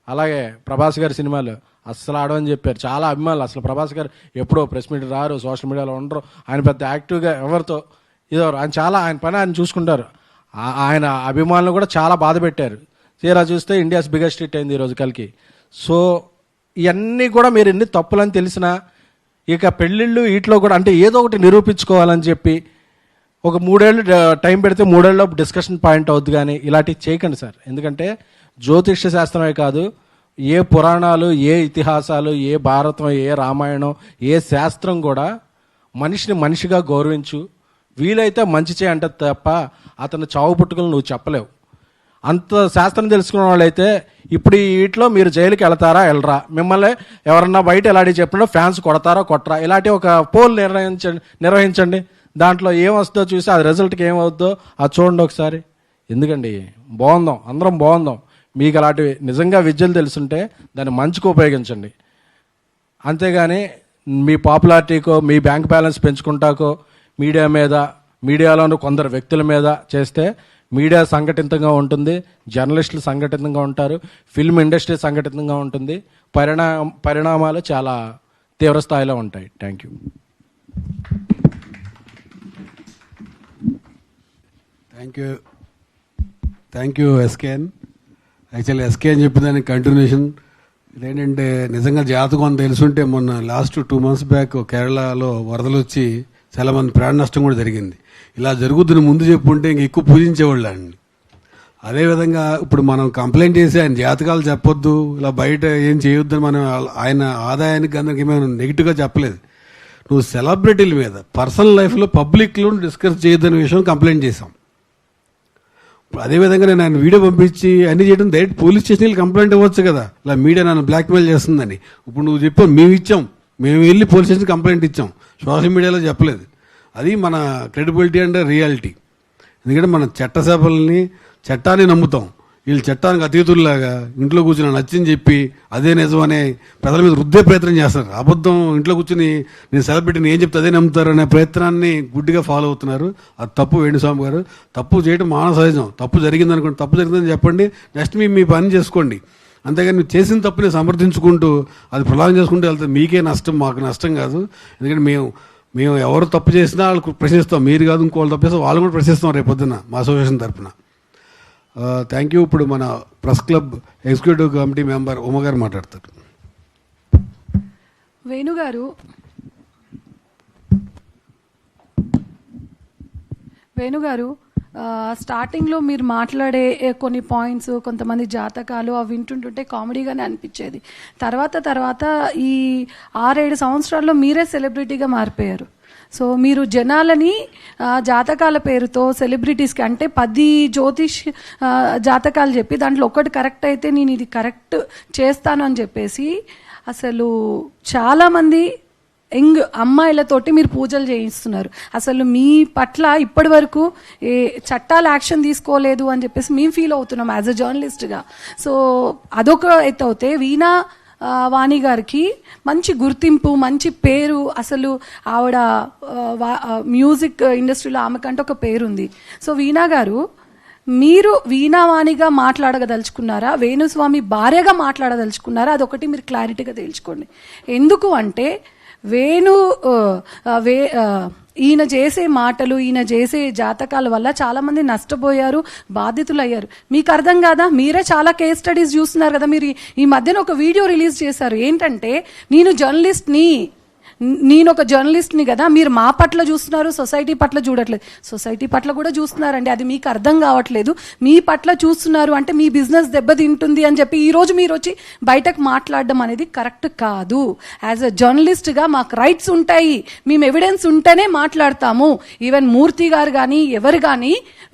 అలాగే ప్రభాస్ గారి సినిమాలు అస్సలు ఆడమని చెప్పారు, చాలా అభిమానులు. అసలు ప్రభాస్ గారు ఎప్పుడో ప్రెస్ మీట్ రారు, సోషల్ మీడియాలో ఉండరు, ఆయన పెద్ద యాక్టివ్గా ఎవరితో ఇదవరు, ఆయన పని ఆయన చూసుకుంటారు. ఆయన అభిమానులు కూడా చాలా బాధ పెట్టారు. తీరా చూస్తే ఇండియాస్ బిగ్గెస్ట్ హిట్ అయింది ఈరోజు కలికి. సో ఇవన్నీ కూడా మీరు ఎన్ని తప్పులని తెలిసినా ఇక పెళ్ళిళ్ళు వీటిలో కూడా అంటే ఏదో ఒకటి నిరూపించుకోవాలని చెప్పి ఒక 3 ఏళ్ళు టైం పెడితే 3 ఏళ్ళలో డిస్కషన్ పాయింట్ అవుద్ది. కానీ ఇలాంటివి చేయకండి సార్. ఎందుకంటే జ్యోతిష శాస్త్రమే కాదు, ఏ పురాణాలు, ఏ ఇతిహాసాలు, ఏ భారతం, ఏ రామాయణం, ఏ శాస్త్రం కూడా మనిషిని మనిషిగా గౌరవించు, వీలైతే మంచి చేయంటే తప్ప అతను చావు పుట్టుకలు నువ్వు చెప్పలేవు. అంత శాస్త్రం తెలుసుకున్న వాళ్ళైతే ఇప్పుడు వీటిలో మీరు జైలుకి వెళ్తారా వెళ్ళరా, మిమ్మల్ని ఎవరన్నా బయట ఎలాంటి చెప్పినా ఫ్యాన్స్ కొడతారా కొట్టరా, ఇలాంటి ఒక పోల్ నిర్వహించండి. దాంట్లో ఏమొస్తుందో చూసి అది రిజల్ట్కి ఏమవుద్దో అది చూడండి ఒకసారి. ఎందుకండి బాగుందాం, అందరం బాగుందాం. మీకు అలాంటివి నిజంగా విద్యలు తెలుసుంటే దాన్ని మంచిగా ఉపయోగించండి. అంతేగాని మీ పాపులారిటీకో మీ బ్యాంక్ బ్యాలెన్స్ పెంచుకుంటాకో మీడియాలోని కొందరు వ్యక్తుల మీద చేస్తే మీడియా సంఘటితంగా ఉంటుంది, జర్నలిస్టులు సంఘటితంగా ఉంటారు, ఫిల్మ్ ఇండస్ట్రీ సంఘటితంగా ఉంటుంది, పరిణామాలు చాలా తీవ్ర స్థాయిలో ఉంటాయి. Thank you. Thank you SKN. Actually SKN చెప్పిన దానికి కంటిన్యూషన్ ఇదేంటంటే నిజంగా జాతకం తెలుసుంటే మొన్న లాస్ట్ 2 months బ్యాక్ కేరళలో వరదలు వచ్చి చాలా మంది ప్రాణ నష్టం కూడా జరిగింది. ఇలా జరుగుతున్న ముందు చెప్పుంటే ఇంక ఎక్కువ పూజించేవాళ్ళు అండి. అదేవిధంగా ఇప్పుడు మనం కంప్లైంట్ చేసి ఆయన జాతకాలు చెప్పొద్దు, ఇలా బయట ఏం చేయొద్దని మనం ఆయన ఆదాయానికి అందరికి మేము నెగిటివ్గా చెప్పలేదు. నువ్వు సెలబ్రిటీల మీద పర్సనల్ లైఫ్లో పబ్లిక్లో డిస్కస్ చేయొద్దనే విషయం కంప్లైంట్ చేశాం. అదేవిధంగా నేను ఆయన వీడియో పంపించి అన్ని చేయడం డైరెక్ట్ పోలీస్ స్టేషన్కి కంప్లైంట్ ఇవ్వచ్చు కదా, ఇలా మీడియా నన్ను బ్లాక్మెయిల్ చేస్తుందని. ఇప్పుడు నువ్వు చెప్పావు, మేము వెళ్ళి పోలీస్ స్టేషన్ కంప్లైంట్ ఇచ్చాం, సోషల్ మీడియాలో చెప్పలేదు. అది మన క్రెడిబిలిటీ అండ్ రియాలిటీ. ఎందుకంటే మన చట్టాన్ని నమ్ముతాం. వీళ్ళు చట్టానికి అతీతుల్లాగా ఇంట్లో కూర్చుని నచ్చని చెప్పి అదే నిజమనే ప్రజల మీద రుద్దే ప్రయత్నం చేస్తున్నారు. అబద్ధం ఇంట్లో కూర్చుని నేను సెలబ్రిటీని ఏం చెప్తే అదే నమ్ముతారు అనే ప్రయత్నాన్ని గుడ్డిగా ఫాలో అవుతున్నారు. అది తప్పు. వేణుస్వామి గారు, తప్పు చేయడం మానవ సహజం. తప్పు జరిగింది అనుకోండి, తప్పు జరిగిందని చెప్పండి, నెక్స్ట్ మీ పని చేసుకోండి. అంతేగాని మీరు చేసిన తప్పుని సమర్థించుకుంటూ అది ప్రలాగం చేసుకుంటూ వెళ్తే మీకే నష్టం, మాకు నష్టం కాదు. ఎందుకంటే మేము ఎవరు తప్పు చేసినా వాళ్ళకు ప్రశ్నిస్తాం. మీరు కాదు, ఇంకోళ్ళు తప్పు చేస్తే వాళ్ళు కూడా ప్రశ్నిస్తాం రేపు పొద్దున్న మా అసోసియేషన్ తరఫున. Thank you. ఇప్పుడు మన press club executive committee member ఉమగారు మాట్లాడతారు. వేణుగారు, స్టార్టింగ్లో మీరు మాట్లాడే కొన్ని పాయింట్స్, కొంతమంది జాతకాలు అవి వింటుంటుంటే కామెడీగానే అనిపించేది. తర్వాత ఈ 6-7 సంవత్సరాల్లో మీరే సెలబ్రిటీగా మారిపోయారు. సో మీరు జనాలని జాతకాల పేరుతో సెలబ్రిటీస్కి అంటే 10 జ్యోతిష్ జాతకాలు చెప్పి దాంట్లో ఒక్కటి కరెక్ట్ అయితే నేను ఇది కరెక్ట్ చేస్తాను అని చెప్పేసి అసలు చాలామంది యంగ్ అమ్మాయిలతోటి మీరు పూజలు చేయిస్తున్నారు. అసలు మీ పట్ల ఇప్పటి వరకు ఏ చట్టాలు యాక్షన్ తీసుకోలేదు అని చెప్పేసి మేము ఫీల్ అవుతున్నాం యాజ్ అ జర్నలిస్ట్గా. సో అదొక ఎత్తు అవుతే వీణా వాణి గారికి మంచి గుర్తింపు, మంచి పేరు. అసలు ఆవిడ మ్యూజిక్ ఇండస్ట్రీలో ఆమెకంటే ఒక పేరుంది. సో వీణా గారు, మీరు వీణావాణిగా మాట్లాడగదలుచుకున్నారా, వేణుస్వామి భార్యగా మాట్లాడదలుచుకున్నారా? అదొకటి మీరు క్లారిటీగా తేల్చుకోండి. ఎందుకు అంటే ఈయన చేసే మాటలు, ఈయన చేసే జాతకాల వల్ల చాలామంది నష్టపోయారు, బాధితులయ్యారు. మీకు అర్థం కాదా? మీరే చాలా కేస్ స్టడీస్ చూస్తున్నారు కదా. మీరు ఈ మధ్యన ఒక వీడియో రిలీజ్ చేశారు. ఏంటంటే నేను ఒక జర్నలిస్ట్ని కదా, మీరు మా పట్ల చూస్తున్నారు, సొసైటీ పట్ల చూడట్లేదు. సొసైటీ పట్ల కూడా చూస్తున్నారండి, అది మీకు అర్థం కావట్లేదు. మీ పట్ల చూస్తున్నారు అంటే మీ బిజినెస్ దెబ్బతింటుంది అని చెప్పి ఈరోజు మీరు వచ్చి బయటకు మాట్లాడడం అనేది కరెక్ట్ కాదు. యాజ్ అ జర్నలిస్ట్గా మాకు రైట్స్ ఉంటాయి, మేము ఎవిడెన్స్ ఉంటేనే మాట్లాడతాము. ఈవెన్ మూర్తి గారు కానీ ఎవరు కానీ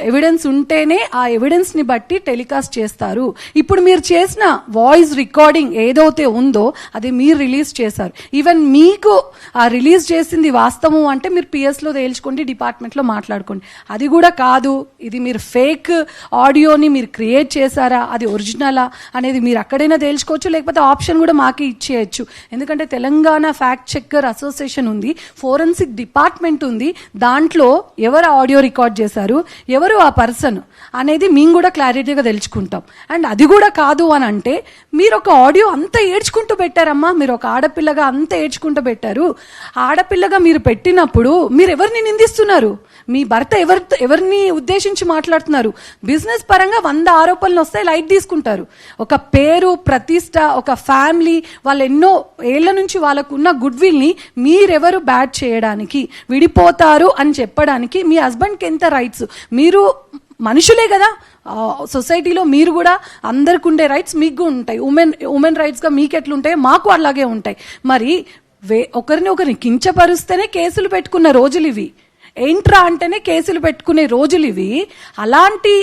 ఎవిడెన్స్ ఉంటేనే ఆ ఎవిడెన్స్ని బట్టి టెలికాస్ట్ చేస్తారు. ఇప్పుడు మీరు చేసిన వాయిస్ రికార్డింగ్ ఏదైతే ఉందో అది మీరు రిలీజ్ చేశారు. ఈవెన్ మీకు ఆ రిలీజ్ చేసింది వాస్తవం అంటే మీరు పిఎస్లో తేల్చుకోండి, డిపార్ట్మెంట్లో మాట్లాడుకోండి. అది కూడా కాదు, ఇది మీరు ఫేక్ ఆడియోని మీరు క్రియేట్ చేశారా, అది ఒరిజినలా అనేది మీరు అక్కడైనా తేల్చుకోవచ్చు, లేకపోతే ఆప్షన్ కూడా మాకే ఇచ్చేయచ్చు. ఎందుకంటే తెలంగాణ ఫ్యాక్ట్ చెక్కర్ అసోసియేషన్ ఉంది, ఫోరెన్సిక్ డిపార్ట్మెంట్ ఉంది. దాంట్లో ఎవరు ఆడియో రికార్డ్ చేశారు, ఎవరు ఆ పర్సన్ అనేది మేము కూడా క్లారిటీగా తెలుసుకుంటాం. అండ్ అది కూడా కాదు అని అంటే మీరు ఒక ఆడియో అంత ఏడ్చుకుంటూ పెట్టారమ్మా, మీరు ఒక ఆడపిల్లగా అంత ఏడ్చుకుంటూ పెట్టారు. ఆడపిల్లగా మీరు పెట్టినప్పుడు మీరు ఎవరిని నిందిస్తున్నారు? మీ భర్త ఎవరిని ఉద్దేశించి మాట్లాడుతున్నారు? బిజినెస్ పరంగా 100 ఆరోపణలు వస్తాయి, లైట్ తీసుకుంటారు. ఒక పేరు, ప్రతిష్ట, ఒక ఫ్యామిలీ, వాళ్ళు ఎన్నో ఏళ్ల నుంచి వాళ్ళకున్న గుడ్ విల్ని మీరెవరు బ్యాడ్ చేయడానికి, విడిపోతారు అని చెప్పడానికి మీ హస్బెండ్కి ఎంత రైట్స్? మీరు మనుషులే కదా, సొసైటీలో మీరు కూడా అందరికి ఉండే రైట్స్ మీకు ఉంటాయి. ఉమెన్ రైట్స్గా మీకు ఎట్లుంటాయో మాకు అలాగే ఉంటాయి. మరి ఒకరిని కించపరుస్తేనే కేసులు పెట్టుకున్న రోజులు ఇవి, ఏంట్రా అంటేనే కేసులు పెట్టుకునే రోజులు ఇవి. అలాంటి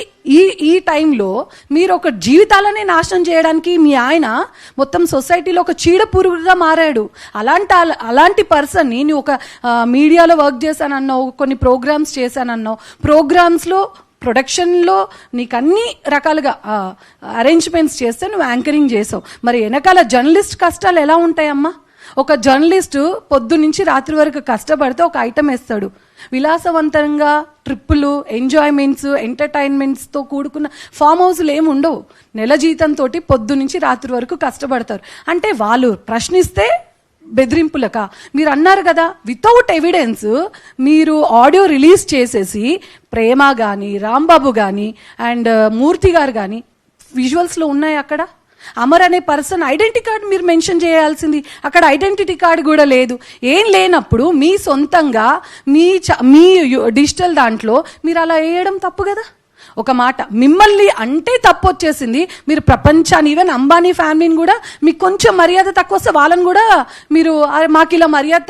ఈ టైంలో మీరు ఒక జీవితాలనే నాశనం చేయడానికి మీ ఆయన మొత్తం సొసైటీలో ఒక చీడ పురుగుగా మారాడు. అలాంటి పర్సన్ని నువ్వు ఒక మీడియాలో వర్క్ చేశానన్నావు, కొన్ని ప్రోగ్రామ్స్ చేశానన్నావు, ప్రోగ్రామ్స్లో ప్రొడక్షన్లో నీకు అన్ని రకాలుగా అరేంజ్మెంట్స్ చేస్తే నువ్వు యాంకరింగ్ చేసావు. మరి వెనకాల జర్నలిస్ట్ కష్టాలు ఎలా ఉంటాయమ్మా? ఒక జర్నలిస్టు పొద్దు నుంచి రాత్రి వరకు కష్టపడితే ఒక ఐటమ్ వేస్తాడు. విలాసవంతంగా ట్రిప్పులు, ఎంజాయ్మెంట్స్, ఎంటర్టైన్మెంట్స్తో కూడుకున్న ఫామ్ హౌస్లు ఏమి ఉండవు. నెల జీతంతో పొద్దు నుంచి రాత్రి వరకు కష్టపడతారు. అంటే వాళ్ళు ప్రశ్నిస్తే బెదిరింపులక? మీరు అన్నారు కదా, వితౌట్ ఎవిడెన్స్ మీరు ఆడియో రిలీజ్ చేసేసి ప్రేమ కానీ, రాంబాబు కానీ అండ్ మూర్తి గారు కానీ విజువల్స్లో ఉన్నాయి. అక్కడ అమర్ అనే పర్సన్ ఐడెంటిటీ కార్డు మీరు మెన్షన్ చేయాల్సింది, అక్కడ ఐడెంటిటీ కార్డు కూడా లేదు. ఏం లేనప్పుడు మీ సొంతంగా మీ డిజిటల్ దాంట్లో మీరు అలా వేయడం తప్పు కదా. ఒక మాట, మిమ్మల్ని అంటే తప్పు వచ్చేసింది. మీరు ప్రపంచాన్ని, ఈవెన్ అంబానీ ఫ్యామిలీని కూడా మీకు కొంచెం మర్యాద తక్కువ వస్తే వాళ్ళని కూడా మీరు మాకు ఇలా మర్యాద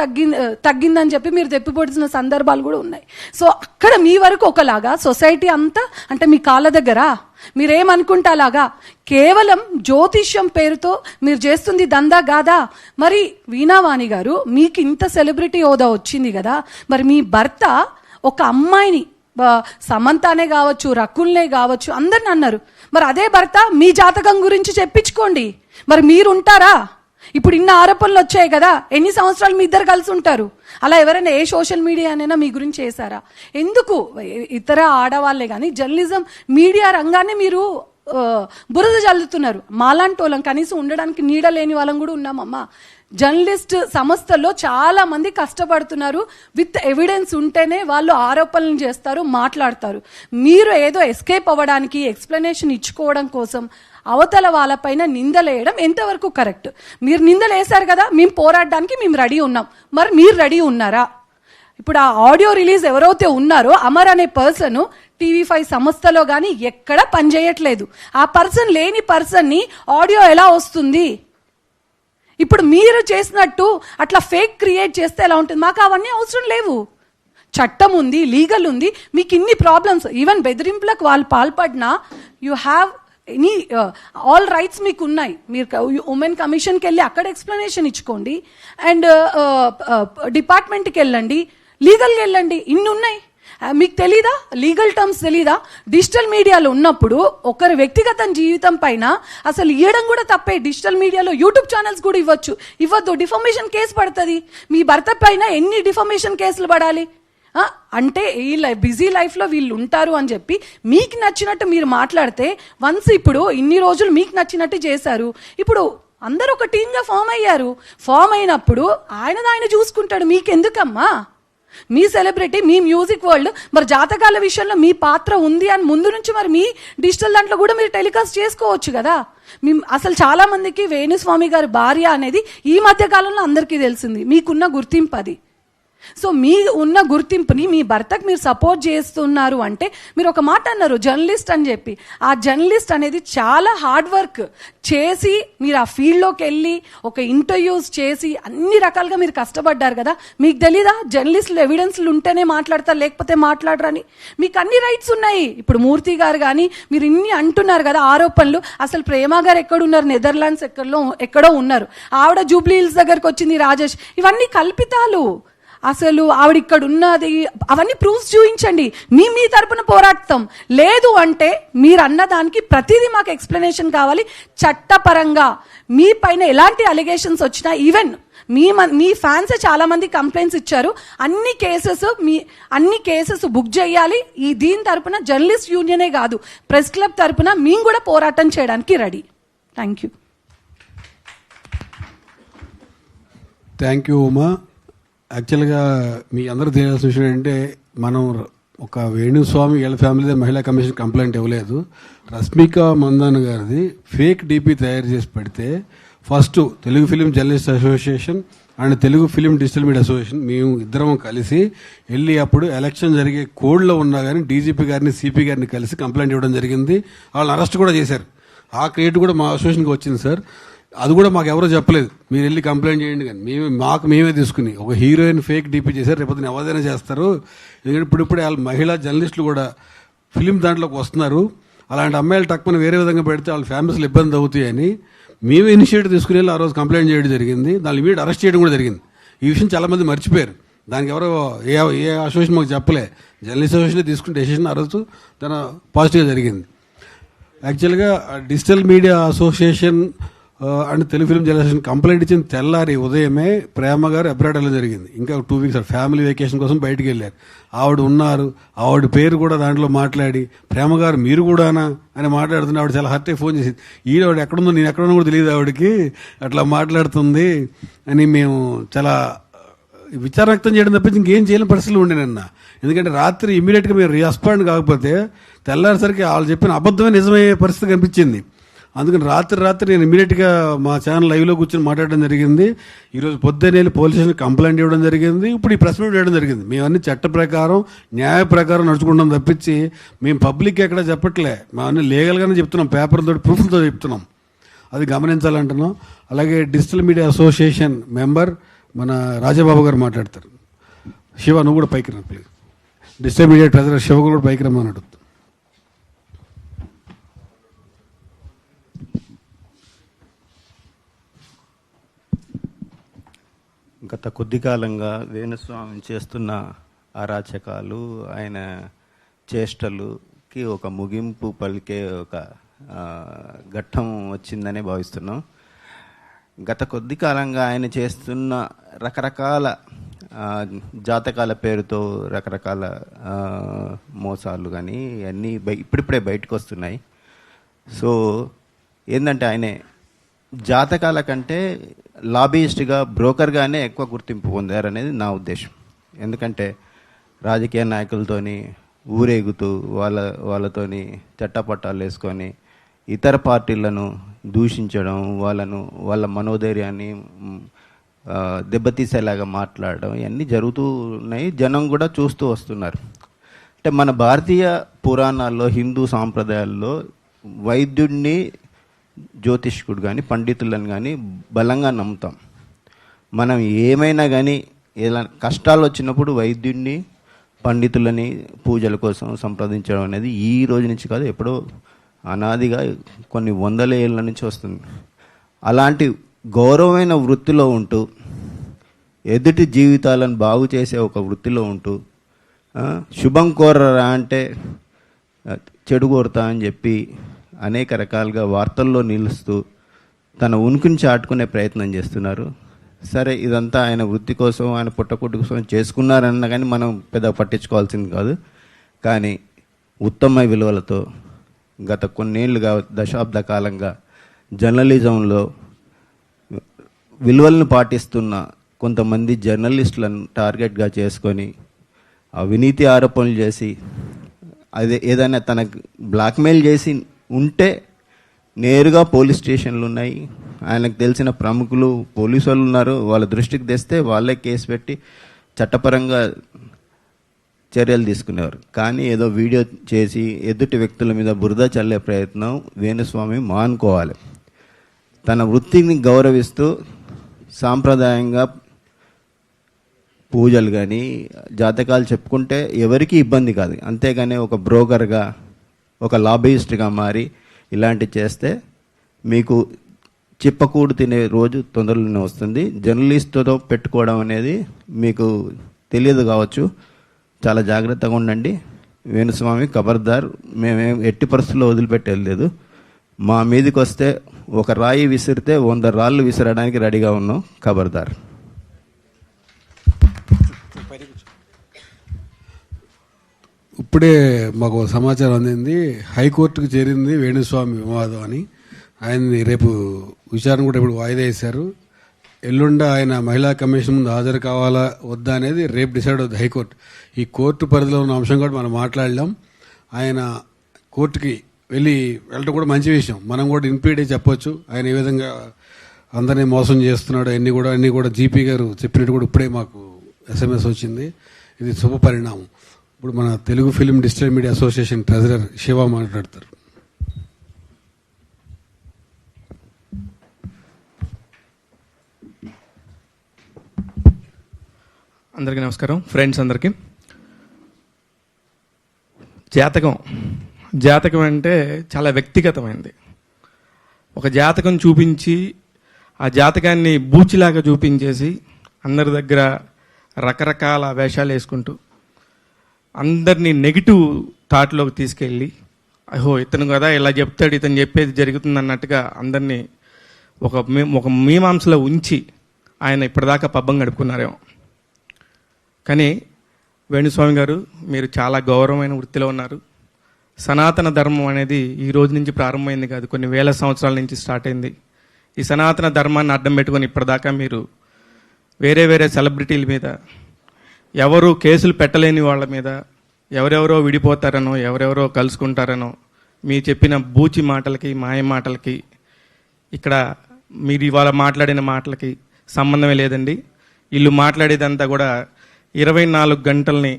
తగ్గిందని చెప్పి మీరు తెప్పిపొడిచిన సందర్భాలు కూడా ఉన్నాయి. సో అక్కడ మీ వరకు ఒకలాగా, సొసైటీ అంతా అంటే మీ కాళ్ళ దగ్గర మీరేమనుకుంటా అలాగా. కేవలం జ్యోతిష్యం పేరుతో మీరు చేస్తుంది దందా కాదా? మరి వీణావాణి గారు, మీకు ఇంత సెలబ్రిటీ హోదా వచ్చింది కదా, మరి మీ భర్త ఒక అమ్మాయిని, సమంతానే కావచ్చు, రకుల్నే కావచ్చు, అందరిని అన్నారు, మరి అదే భర్త మీ జాతకం గురించి చెప్పించుకోండి. మరి మీరు ఉంటారా? ఇప్పుడు ఇన్ని ఆరోపణలు వచ్చాయి కదా, ఎన్ని సంవత్సరాలు మీ ఇద్దరు కలిసి ఉంటారు? అలా ఎవరైనా ఏ సోషల్ మీడియా అయినా మీ గురించి చేశారా? ఎందుకు ఇతర ఆడవాళ్లే కానీ జర్నలిజం మీడియా రంగాన్ని మీరు బురద చల్లుతున్నారు? మాలాంటి వాళ్ళం కనీసం ఉండడానికి నీడ లేని వాళ్ళం కూడా ఉన్నామమ్మా. జర్నలిస్ట్ సంస్థల్లో చాలా మంది కష్టపడుతున్నారు. విత్ ఎవిడెన్స్ ఉంటేనే వాళ్ళు ఆరోపణలు చేస్తారు, మాట్లాడతారు. మీరు ఏదో ఎస్కేప్ అవ్వడానికి, ఎక్స్ప్లెనేషన్ ఇచ్చుకోవడం కోసం అవతల వాళ్ళపైన నిందలేయడం ఎంతవరకు కరెక్ట్? మీరు నిందలేశారు కదా, మేము పోరాడడానికి మేము రెడీ ఉన్నాం. మరి మీరు రెడీ ఉన్నారా? ఇప్పుడు ఆ ఆడియో రిలీజ్ ఎవరైతే ఉన్నారో అమర్ అనే పర్సన్ TV5 సంస్థలో కానీ ఎక్కడ పనిచేయట్లేదు. ఆ పర్సన్ లేని పర్సన్ని ఆడియో ఎలా వస్తుంది? ఇప్పుడు మీరు చేసినట్టు అట్లా ఫేక్ క్రియేట్ చేస్తే ఎలా ఉంటుంది? మాకు అవన్నీ అవసరం లేవు. చట్టం ఉంది, లీగల్ ఉంది. మీకు ఇన్ని ప్రాబ్లమ్స్, ఈవెన్ బెదిరింపులకు వాళ్ళు పాల్పడినా you have any all rights మీకు ఉన్నాయి. మీరు ఉమెన్ కమిషన్కి వెళ్ళి అక్కడ ఎక్స్ప్లెనేషన్ ఇచ్చుకోండి, అండ్ డిపార్ట్మెంట్కి వెళ్ళండి, లీగల్గా వెళ్ళండి. ఇన్ని ఉన్నాయి. మీకు తెలీదా? లీగల్ టర్మ్స్ తెలీదా? డిజిటల్ మీడియాలో ఉన్నప్పుడు ఒకరి వ్యక్తిగత జీవితం పైన అసలు ఇవ్వడం కూడా తప్పే. డిజిటల్ మీడియాలో యూట్యూబ్ ఛానల్స్ కూడా ఇవ్వద్దు. డిఫమేషన్ కేసు పడుతుంది. మీ భర్త పైన ఎన్ని డిఫమేషన్ కేసులు పడాలి? అంటే ఈ బిజీ లైఫ్లో వీళ్ళు ఉంటారు అని చెప్పి మీకు నచ్చినట్టు మీరు మాట్లాడితే, వన్స్ ఇప్పుడు ఇన్ని రోజులు మీకు నచ్చినట్టు చేశారు, ఇప్పుడు అందరూ ఒక టీమ్గా ఫామ్ అయ్యారు. ఫామ్ అయినప్పుడు ఆయన చూసుకుంటాడు. మీకెందుకమ్మా? మీ సెలబ్రిటీ, మీ మ్యూజిక్ వరల్డ్, మరి జాతకాల విషయంలో మీ పాత్ర ఉంది అని ముందు నుంచి మరి మీ డిజిటల్ దాంట్లో కూడా మీరు టెలికాస్ట్ చేసుకోవచ్చు కదా. అసలు చాలా మందికి వేణుస్వామి గారి భార్య అనేది ఈ మధ్య కాలంలో అందరికీ తెలిసింది. మీకున్న గుర్తింపు అది. సో మీ ఉన్న గుర్తింపుని మీ భర్తకు మీరు సపోర్ట్ చేస్తున్నారు అంటే, మీరు ఒక మాట అన్నారు జర్నలిస్ట్ అని చెప్పి. ఆ జర్నలిస్ట్ అనేది చాలా హార్డ్ వర్క్ చేసి మీరు ఆ ఫీల్డ్లోకి వెళ్ళి ఒక ఇంటర్వ్యూస్ చేసి అన్ని రకాలుగా మీరు కష్టపడ్డారు కదా. మీకు తెలీదా జర్నలిస్టులు ఎవిడెన్స్లు ఉంటేనే మాట్లాడతారు, లేకపోతే మాట్లాడరని? మీకు అన్ని రైట్స్ ఉన్నాయి. ఇప్పుడు మూర్తి గారు కానీ మీరు ఇన్ని అంటున్నారు కదా ఆరోపణలు. అసలు ప్రేమ గారు ఎక్కడున్నారు? నెదర్లాండ్స్ ఎక్కడో ఉన్నారు. ఆవిడ జూబ్లీ హిల్స్ దగ్గరకు వచ్చింది, రాజేష్. ఇవన్నీ కల్పితాలు. అసలు ఆవిడ ఇక్కడ ఉన్నది అవన్నీ ప్రూఫ్స్ చూపించండి. మీ తరపున పోరాడతాం. లేదు అంటే మీరు అన్నదానికి ప్రతిదీ మాకు ఎక్స్ప్లెనేషన్ కావాలి. చట్టపరంగా మీ పైన ఎలాంటి అలిగేషన్స్ వచ్చినా, ఈవెన్ మీ ఫ్యాన్స్ చాలా మంది కంప్లైంట్స్ ఇచ్చారు. అన్ని కేసెస్ బుక్ చేయాలి. దీని తరపున జర్నలిస్ట్ యూనియనే కాదు, ప్రెస్ క్లబ్ తరపున మేము కూడా పోరాటం చేయడానికి రెడీ. Thank you Uma. యాక్చువల్గా మీ అందరూ తెలియాల్సిన విషయం ఏంటంటే, మనం ఒక వేణుస్వామి వీళ్ళ ఫ్యామిలీ మహిళా కమిషన్ కంప్లైంట్ ఇవ్వలేదు. రష్మిక మందాన గారిది ఫేక్ DP తయారు చేసి పెడితే first Telugu film journalist association and Telugu film digital media association మేము ఇద్దరం కలిసి వెళ్ళి అప్పుడు ఎలక్షన్ జరిగే కోడ్లో ఉన్నా కానీ DGP గారిని CP గారిని కలిసి కంప్లైంట్ ఇవ్వడం జరిగింది. వాళ్ళని అరెస్ట్ కూడా చేశారు. ఆ క్రెడిట్ కూడా మా అసోసియేషన్కి వచ్చింది సార్. అది కూడా మాకు ఎవరో చెప్పలేదు, మీరు వెళ్ళి కంప్లైంట్ చేయండి కానీ. మేమే తీసుకుని ఒక హీరోయిన్ ఫేక్ DP చేశారు. రేపొద్దున ఎవరైనా చేస్తారు. ఎందుకంటే ఇప్పుడిప్పుడే వాళ్ళ మహిళా జర్నలిస్టులు కూడా ఫిలిం దాంట్లోకి వస్తున్నారు. అలాంటి అమ్మాయిలు తక్కువ వేరే విధంగా పెడితే వాళ్ళ ఫ్యామిలీస్లో ఇబ్బంది అవుతాయని మేమే ఇనిషియేటివ్ తీసుకుని వెళ్ళి ఆ రోజు కంప్లైంట్ చేయడం జరిగింది. దాన్ని ఇమీడియట్ అరెస్ట్ చేయడం కూడా జరిగింది. ఈ విషయం చాలామంది మర్చిపోయారు. దానికి ఎవరో ఏ అసోసియేషన్ మాకు చెప్పలే. జర్నలిస్ట్ అసోసియేషన్ తీసుకునే డెసిషన్ ఆ రోజు చాలా పాజిటివ్గా జరిగింది. యాక్చువల్గా digital media association and Telugu film journalist complaint ఇచ్చిన తెల్లారి ఉదయమే ప్రేమ గారు అబ్రాడ్ వెళ్ళడం జరిగింది. ఇంకా 2 వీక్స్ ఫ్యామిలీ వెకేషన్ కోసం బయటికి వెళ్ళారు. ఆవిడ ఉన్నారు. ఆవిడ పేరు కూడా దాంట్లో మాట్లాడి, ప్రేమ గారు మీరు కూడానా అని మాట్లాడుతున్నా. ఆవిడ చాలా హర్ట్ అయి ఫోన్ చేసింది. ఆవిడ ఎక్కడుందో నేను ఎక్కడున్నా కూడా తెలియదు ఆవిడకి, అట్లా మాట్లాడుతుంది అని మేము చాలా విచారం వ్యక్తం చేయడం తప్పించి ఇంకేం చేయలేని పరిస్థితులు ఉండే నిన్న. ఎందుకంటే రాత్రి ఇమీడియట్గా మీరు రెస్పాండ్ కాకపోతే తెల్లారిసరికి వాళ్ళు చెప్పిన అబద్ధమే నిజమయ్యే పరిస్థితి కనిపించింది. అందుకని రాత్రి నేను ఇమీడియట్గా మా ఛానల్ లైవ్లో కూర్చొని మాట్లాడడం జరిగింది. ఈరోజు పొద్దున్నే పోలీస్ స్టేషన్ కంప్లైంట్ ఇవ్వడం జరిగింది. ఇప్పుడు ఈ ప్రెస్ మీట్ చేయడం జరిగింది. మేమన్నీ చట్ట ప్రకారం న్యాయ ప్రకారం నడుచుకుంటాం తప్పించి మేము పబ్లిక్ ఎక్కడ చెప్పట్లే. మేమన్నీ లీగల్గానే చెప్తున్నాం, పేపర్లతో ప్రూఫ్లతో చెప్తున్నాం. అది గమనించాలంటున్నాం. అలాగే డిజిటల్ మీడియా అసోసియేషన్ మెంబర్ మన రాజబాబు గారు మాట్లాడతారు. శివ నువ్వు కూడా పైకి రా please. Digital media treasurer Shiva కూడా పైకి రమ్మన్నాడు. గత కొద్ది కాలంగా వేణుస్వామి చేస్తున్న అరాచకాలు, ఆయన చేష్టలుకి ఒక ముగింపు పలికే ఒక ఘట్టం వచ్చిందనే భావిస్తున్నాం. గత కొద్ది కాలంగా ఆయన చేస్తున్న రకరకాల జాతకాల పేరుతో రకరకాల మోసాలు కానీ అన్నీ ఇప్పుడిప్పుడే బయటకు వస్తున్నాయి. సో ఏంటంటే ఆయన జాతకాల కంటే లాబీయిస్ట్గా, బ్రోకర్గానే ఎక్కువ గుర్తింపు పొందారనేది నా ఉద్దేశం. ఎందుకంటే రాజకీయ నాయకులతోని ఊరేగుతూ వాళ్ళతోని చట్టపట్టాలు వేసుకొని ఇతర పార్టీలను దూషించడం, వాళ్ళ మనోధైర్యాన్ని దెబ్బతీసేలాగా మాట్లాడడం ఇవన్నీ జరుగుతూ ఉన్నాయి. జనం కూడా చూస్తూ వస్తున్నారు. అంటే మన భారతీయ పురాణాల్లో, హిందూ సాంప్రదాయాల్లో వైద్యుడిని, జ్యోతిష్కుడు కానీ, పండితులను కానీ బలంగా నమ్ముతాం. మనం ఏమైనా కానీ ఎలా కష్టాలు వచ్చినప్పుడు వైద్యుడిని, పండితులని పూజల కోసం సంప్రదించడం అనేది ఈ రోజు నుంచి కాదు, ఎప్పుడో అనాదిగా కొన్ని వందల ఏళ్ళ నుంచి వస్తుంది. అలాంటి గౌరవమైన వృత్తిలో ఉంటూ, ఎదుటి జీవితాలను బాగు చేసే ఒక వృత్తిలో ఉంటూ, శుభం కోరరా అంటే చెడు కోరుతా అని చెప్పి అనేక రకాలుగా వార్తల్లో నిలుస్తూ తన ఉనికిని చాటుకునే ప్రయత్నం చేస్తున్నారు. సరే, ఇదంతా ఆయన వృత్తి కోసం, ఆయన పుట్టకుట్టు కోసం చేసుకున్నారన్నా కానీ మనం పెద్ద పట్టించుకోవాల్సింది కాదు. కానీ ఉత్తమ విలువలతో గత కొన్నేళ్లుగా, దశాబ్ద కాలంగా జర్నలిజంలో విలువలను పాటిస్తున్న కొంతమంది జర్నలిస్టులను టార్గెట్గా చేసుకొని అవినీతి ఆరోపణలు చేసి, అదే ఏదైనా తనకు బ్లాక్మెయిల్ చేసి ఉంటే నేరుగా పోలీస్ స్టేషన్లు ఉన్నాయి, ఆయనకు తెలిసిన ప్రముఖులు పోలీసు వాళ్ళు ఉన్నారు, వాళ్ళ దృష్టికి తెస్తే వాళ్ళే కేసు పెట్టి చట్టపరంగా చర్యలు తీసుకునేవారు. కానీ ఏదో వీడియో చేసి ఎదుటి వ్యక్తుల మీద బురద చల్లే ప్రయత్నం వేణుస్వామి మానుకోవాలి. తన వృత్తిని గౌరవిస్తూ సాంప్రదాయంగా పూజలు కానీ జాతకాలు చెప్పుకుంటే ఎవరికీ ఇబ్బంది కాదు. అంతేగాని ఒక బ్రోకర్గా, ఒక లాబీయిస్ట్గా మారి ఇలాంటివి చేస్తే మీకు చిప్పకూడు తినే రోజు తొందరలోనే వస్తుంది. జర్నలిస్టుతో పెట్టుకోవడం అనేది మీకు తెలియదు కావచ్చు, చాలా జాగ్రత్తగా ఉండండి. వేణుస్వామి ఖబర్దార్, మేమేం ఎట్టి పరిస్థితుల్లో వదిలిపెట్టలేదు. మా మీదకి వస్తే ఒక రాయి విసిరితే 100 రాళ్ళు విసిరడానికి రెడీగా ఉన్నాం. ఖబర్దార్. ఇప్పుడే మాకు సమాచారం అందింది, హైకోర్టుకు చేరింది వేణుస్వామి వివాదం అని. ఆయన్ని రేపు విచారణ కూడా ఇప్పుడు వాయిదా వేశారు. ఎల్లుండ ఆయన మహిళా కమిషన్ ముందు హాజరు కావాలా వద్దా అనేది రేపు డిసైడ్ అవుతుంది హైకోర్టు. ఈ కోర్టు పరిధిలో ఉన్న అంశం కూడా మనం మాట్లాడలేం. ఆయన కోర్టుకి వెళ్ళటం కూడా మంచి విషయం. మనం కూడా ఇన్పీడే చెప్పొచ్చు ఆయన ఏ విధంగా అందరినీ మోసం చేస్తున్నాడు. అన్నీ కూడా జీపీ గారు చెప్పినట్టు కూడా ఇప్పుడే మాకు SMS వచ్చింది. ఇది శుభ పరిణామం. ఇప్పుడు మన Telugu film digital media association treasurer Shiva మాట్లాడతారు. అందరికీ నమస్కారం. ఫ్రెండ్స్ అందరికీ, జాతకం అంటే చాలా వ్యక్తిగతమైనది. ఒక జాతకం చూపించి ఆ జాతకాన్ని బూచిలాగా చూపించేసి అందరి దగ్గర రకరకాల వేషాలు వేసుకుంటూ అందరినీ నెగిటివ్ థాట్లోకి తీసుకెళ్ళి, అహో ఇతను కదా ఇలా చెప్తాడు, ఇతను చెప్పేది జరుగుతుంది అన్నట్టుగా అందరినీ ఒక మీమాంసలో ఉంచి ఆయన ఇప్పటిదాకా పబ్బం గడుపుకున్నారేమో. కానీ వేణుస్వామి గారు, మీరు చాలా గౌరవమైన వృత్తిలో ఉన్నారు. సనాతన ధర్మం అనేది ఈ రోజు నుంచి ప్రారంభమైంది కాదు, కొన్ని వేల సంవత్సరాల నుంచి స్టార్ట్ అయింది. ఈ సనాతన ధర్మాన్ని అడ్డం పెట్టుకొని ఇప్పటిదాకా మీరు వేరే సెలబ్రిటీల మీద, ఎవరు కేసులు పెట్టలేని వాళ్ళ మీద, ఎవరెవరో విడిపోతారనో, ఎవరెవరో కలుసుకుంటారనో, మీ చెప్పిన బూచి మాటలకి, మాయ మాటలకి, ఇక్కడ మీరు ఇవాళ మాట్లాడిన మాటలకి సంబంధమే లేదండి. వీళ్ళు మాట్లాడేదంతా కూడా 24 గంటల్ని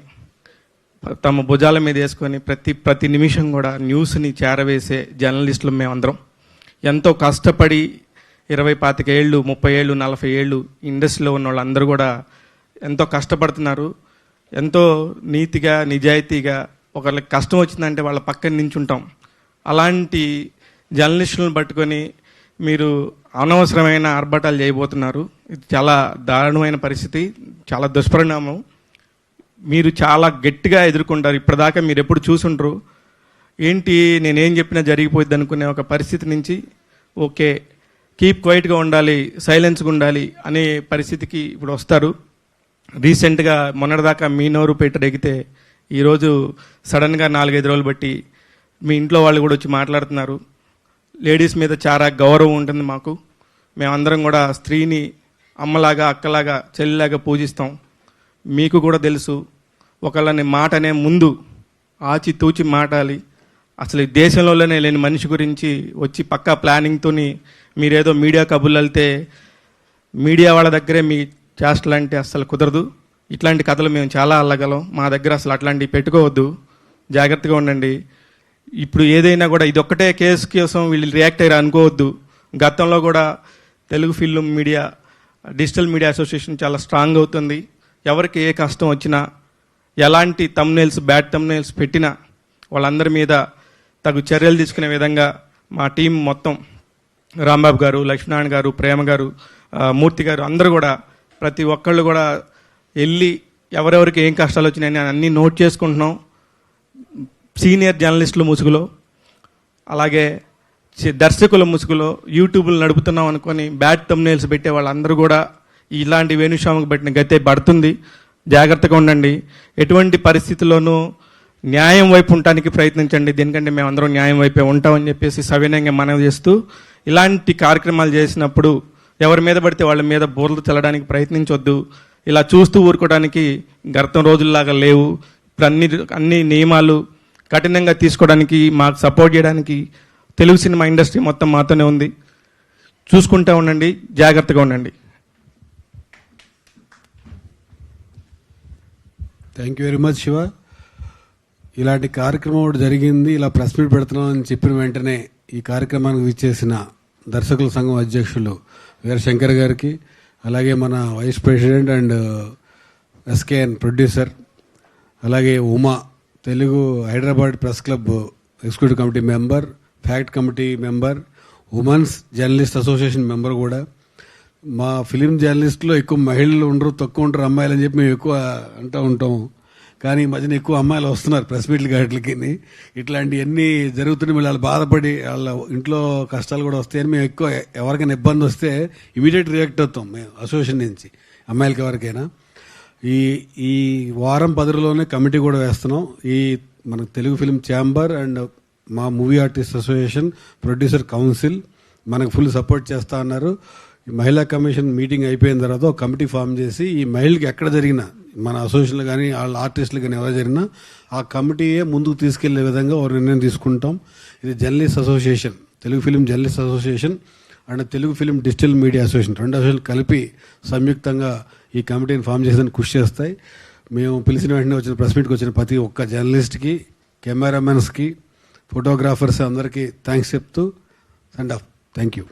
తమ భుజాల మీద వేసుకొని ప్రతి నిమిషం కూడా న్యూస్ని చేరవేసే జర్నలిస్టులు మేమందరం. ఎంతో కష్టపడి 25 ఏళ్ళు, 30 ఏళ్ళు, 40 ఏళ్ళు ఇండస్ట్రీలో ఉన్న వాళ్ళందరూ కూడా ఎంతో కష్టపడుతున్నారు. ఎంతో నీతిగా, నిజాయితీగా ఒకళ్ళకి కష్టం వచ్చిందంటే వాళ్ళ పక్కన నించుంటాం. అలాంటి జర్నలిస్టులను పట్టుకొని మీరు అనవసరమైన ఆర్భాటాలు చేయబోతున్నారు. ఇది చాలా దారుణమైన పరిస్థితి, చాలా దుష్పరిణామం. మీరు చాలా గట్టిగా ఎదుర్కొంటారు. ఇప్పటిదాకా మీరు ఎప్పుడు చూసుంటారు. ఏంటి నేనేం చెప్పినా జరిగిపోద్ది అనుకునే ఒక పరిస్థితి నుంచి ఓకే కీప్ క్వైట్గా ఉండాలి, సైలెన్స్గా ఉండాలి అనే పరిస్థితికి ఇప్పుడు వస్తారు. రీసెంట్గా మొన్నటిదాకా మీ నోరు పెట్టడెగితే ఈరోజు సడన్గా 4-5 రోజులు బట్టి మీ ఇంట్లో వాళ్ళు కూడా వచ్చి మాట్లాడుతున్నారు. లేడీస్ మీద చాలా గౌరవం ఉంటుంది మాకు. మేమందరం కూడా స్త్రీని అమ్మలాగా, అక్కలాగా, చెల్లిలాగా పూజిస్తాం. మీకు కూడా తెలుసు, ఒకళ్ళని మాట అనే ముందు ఆచి తూచి మాటాలి. అసలు ఈ దేశంలోనే లేని మనిషి గురించి వచ్చి పక్కా ప్లానింగ్తోని మీరేదో మీడియా కబుర్లు వెళ్తే మీడియా వాళ్ళ దగ్గరే మీ చేష్టలు అంటే అసలు కుదరదు. ఇట్లాంటి కథలు మేము చాలా అల్లగలం. మా దగ్గర అసలు అట్లాంటివి పెట్టుకోవద్దు, జాగ్రత్తగా ఉండండి. ఇప్పుడు ఏదైనా కూడా ఇదొక్కటే కేసు కోసం వీళ్ళు రియాక్ట్ అయ్యారు అనుకోవద్దు. గతంలో కూడా Telugu film media, digital media association చాలా స్ట్రాంగ్ అవుతుంది. ఎవరికి ఏ కష్టం వచ్చినా, ఎలాంటి తమ్నైల్స్, బ్యాడ్ తమ్నైల్స్ పెట్టినా వాళ్ళందరి మీద తగు చర్యలు తీసుకునే విధంగా మా టీం మొత్తం, రాంబాబు గారు, లక్ష్మీనారాయణ గారు, ప్రేమ గారు, మూర్తి గారు, అందరూ కూడా ప్రతి ఒక్కళ్ళు కూడా వెళ్ళి ఎవరెవరికి ఏం కష్టాలు వచ్చినాయని అన్నీ నోట్ చేసుకుంటున్నాం. సీనియర్ జర్నలిస్టుల ముసుగులో, అలాగే దర్శకుల ముసుగులో యూట్యూబ్లు నడుపుతున్నాం అనుకొని బ్యాడ్ తమ్నైల్స్ పెట్టే వాళ్ళందరూ కూడా ఇలాంటి వేణుస్వామికి పెట్టిన గతే పడుతుంది. జాగ్రత్తగా ఉండండి. ఎటువంటి పరిస్థితుల్లోనూ న్యాయం వైపు ఉండటానికి ప్రయత్నించండి. దీనికంటే మేమందరం న్యాయం వైపే ఉంటామని చెప్పేసి సవినయంగా మనవి చేస్తూ, ఇలాంటి కార్యక్రమాలు చేసినప్పుడు ఎవరి మీద పడితే వాళ్ళ మీద బోర్లు చల్లడానికి ప్రయత్నించొద్దు. ఇలా చూస్తూ ఊరుకోవడానికి గతం రోజుల్లాగా లేవు. ఇప్పుడు అన్ని నియమాలు కఠినంగా తీసుకోవడానికి, మాకు సపోర్ట్ చేయడానికి తెలుగు సినిమా ఇండస్ట్రీ మొత్తం మాతోనే ఉంది. చూసుకుంటూ ఉండండి, జాగ్రత్తగా ఉండండి. Thank you very much Shiva. ఇలాంటి కార్యక్రమం ఒకటి జరిగింది, ఇలా ప్రెస్ మీట్ పెడుతున్నాం అని చెప్పిన వెంటనే ఈ కార్యక్రమానికి విచ్చేసిన దర్శకుల సంఘం అధ్యక్షులు వీర శంకర్ గారికి, అలాగే మన vice president and SKN producer, అలాగే Uma, Telugu Hyderabad press club executive committee member, fact committee member, women's journalist association member కూడా. మా ఫిలిం జర్నలిస్టులో ఎక్కువ మహిళలు ఉండరు, తక్కువ ఉంటారు అమ్మాయిలు అని చెప్పి మేము ఎక్కువ అంటూ ఉంటాం. కానీ ఈ మధ్యన ఎక్కువ అమ్మాయిలు వస్తున్నారు ప్రెస్ మీట్ల గాట్లకి. ఇట్లాంటివన్నీ జరుగుతున్నాయి. మళ్ళీ వాళ్ళు బాధపడి వాళ్ళ ఇంట్లో కష్టాలు కూడా వస్తాయని మేము ఎక్కువ, ఎవరికైనా ఇబ్బంది వస్తే ఇమీడియట్ రియాక్ట్ అవుతాం మేము అసోసియేషన్ నుంచి, అమ్మాయిలకి ఎవరికైనా. ఈ వారం 10 రోజుల్లోనే కమిటీ కూడా వేస్తున్నాం. ఈ మన తెలుగు ఫిలిం ఛాంబర్ అండ్ మా movie artist association, producer council మనకు ఫుల్ సపోర్ట్ చేస్తా ఉన్నారు. ఈ మహిళా కమిషన్ మీటింగ్ అయిపోయిన తర్వాత ఒక కమిటీ ఫామ్ చేసి ఈ మహిళకి ఎక్కడ జరిగినా, మన అసోసియేషన్లు కానీ వాళ్ళ ఆర్టిస్టులు కానీ ఎవరు జరిగినా ఆ కమిటీయే ముందుకు తీసుకెళ్లే విధంగా ఒక నిర్ణయం తీసుకుంటాం. ఇది journalist association, Telugu film journalist association and Telugu film digital media association, 2 association కలిపి సంయుక్తంగా ఈ కమిటీని ఫామ్ చేసేందుకు కృషి చేస్తాయి. మేము పిలిచిన వెంటనే వచ్చిన ప్రెస్ మీట్కి వచ్చిన ప్రతి ఒక్క జర్నలిస్ట్కి, కెమెరామెన్స్కి, ఫోటోగ్రాఫర్స్ అందరికీ థ్యాంక్స్ చెప్తూ సెండ్ ఆఫ్. Thank you.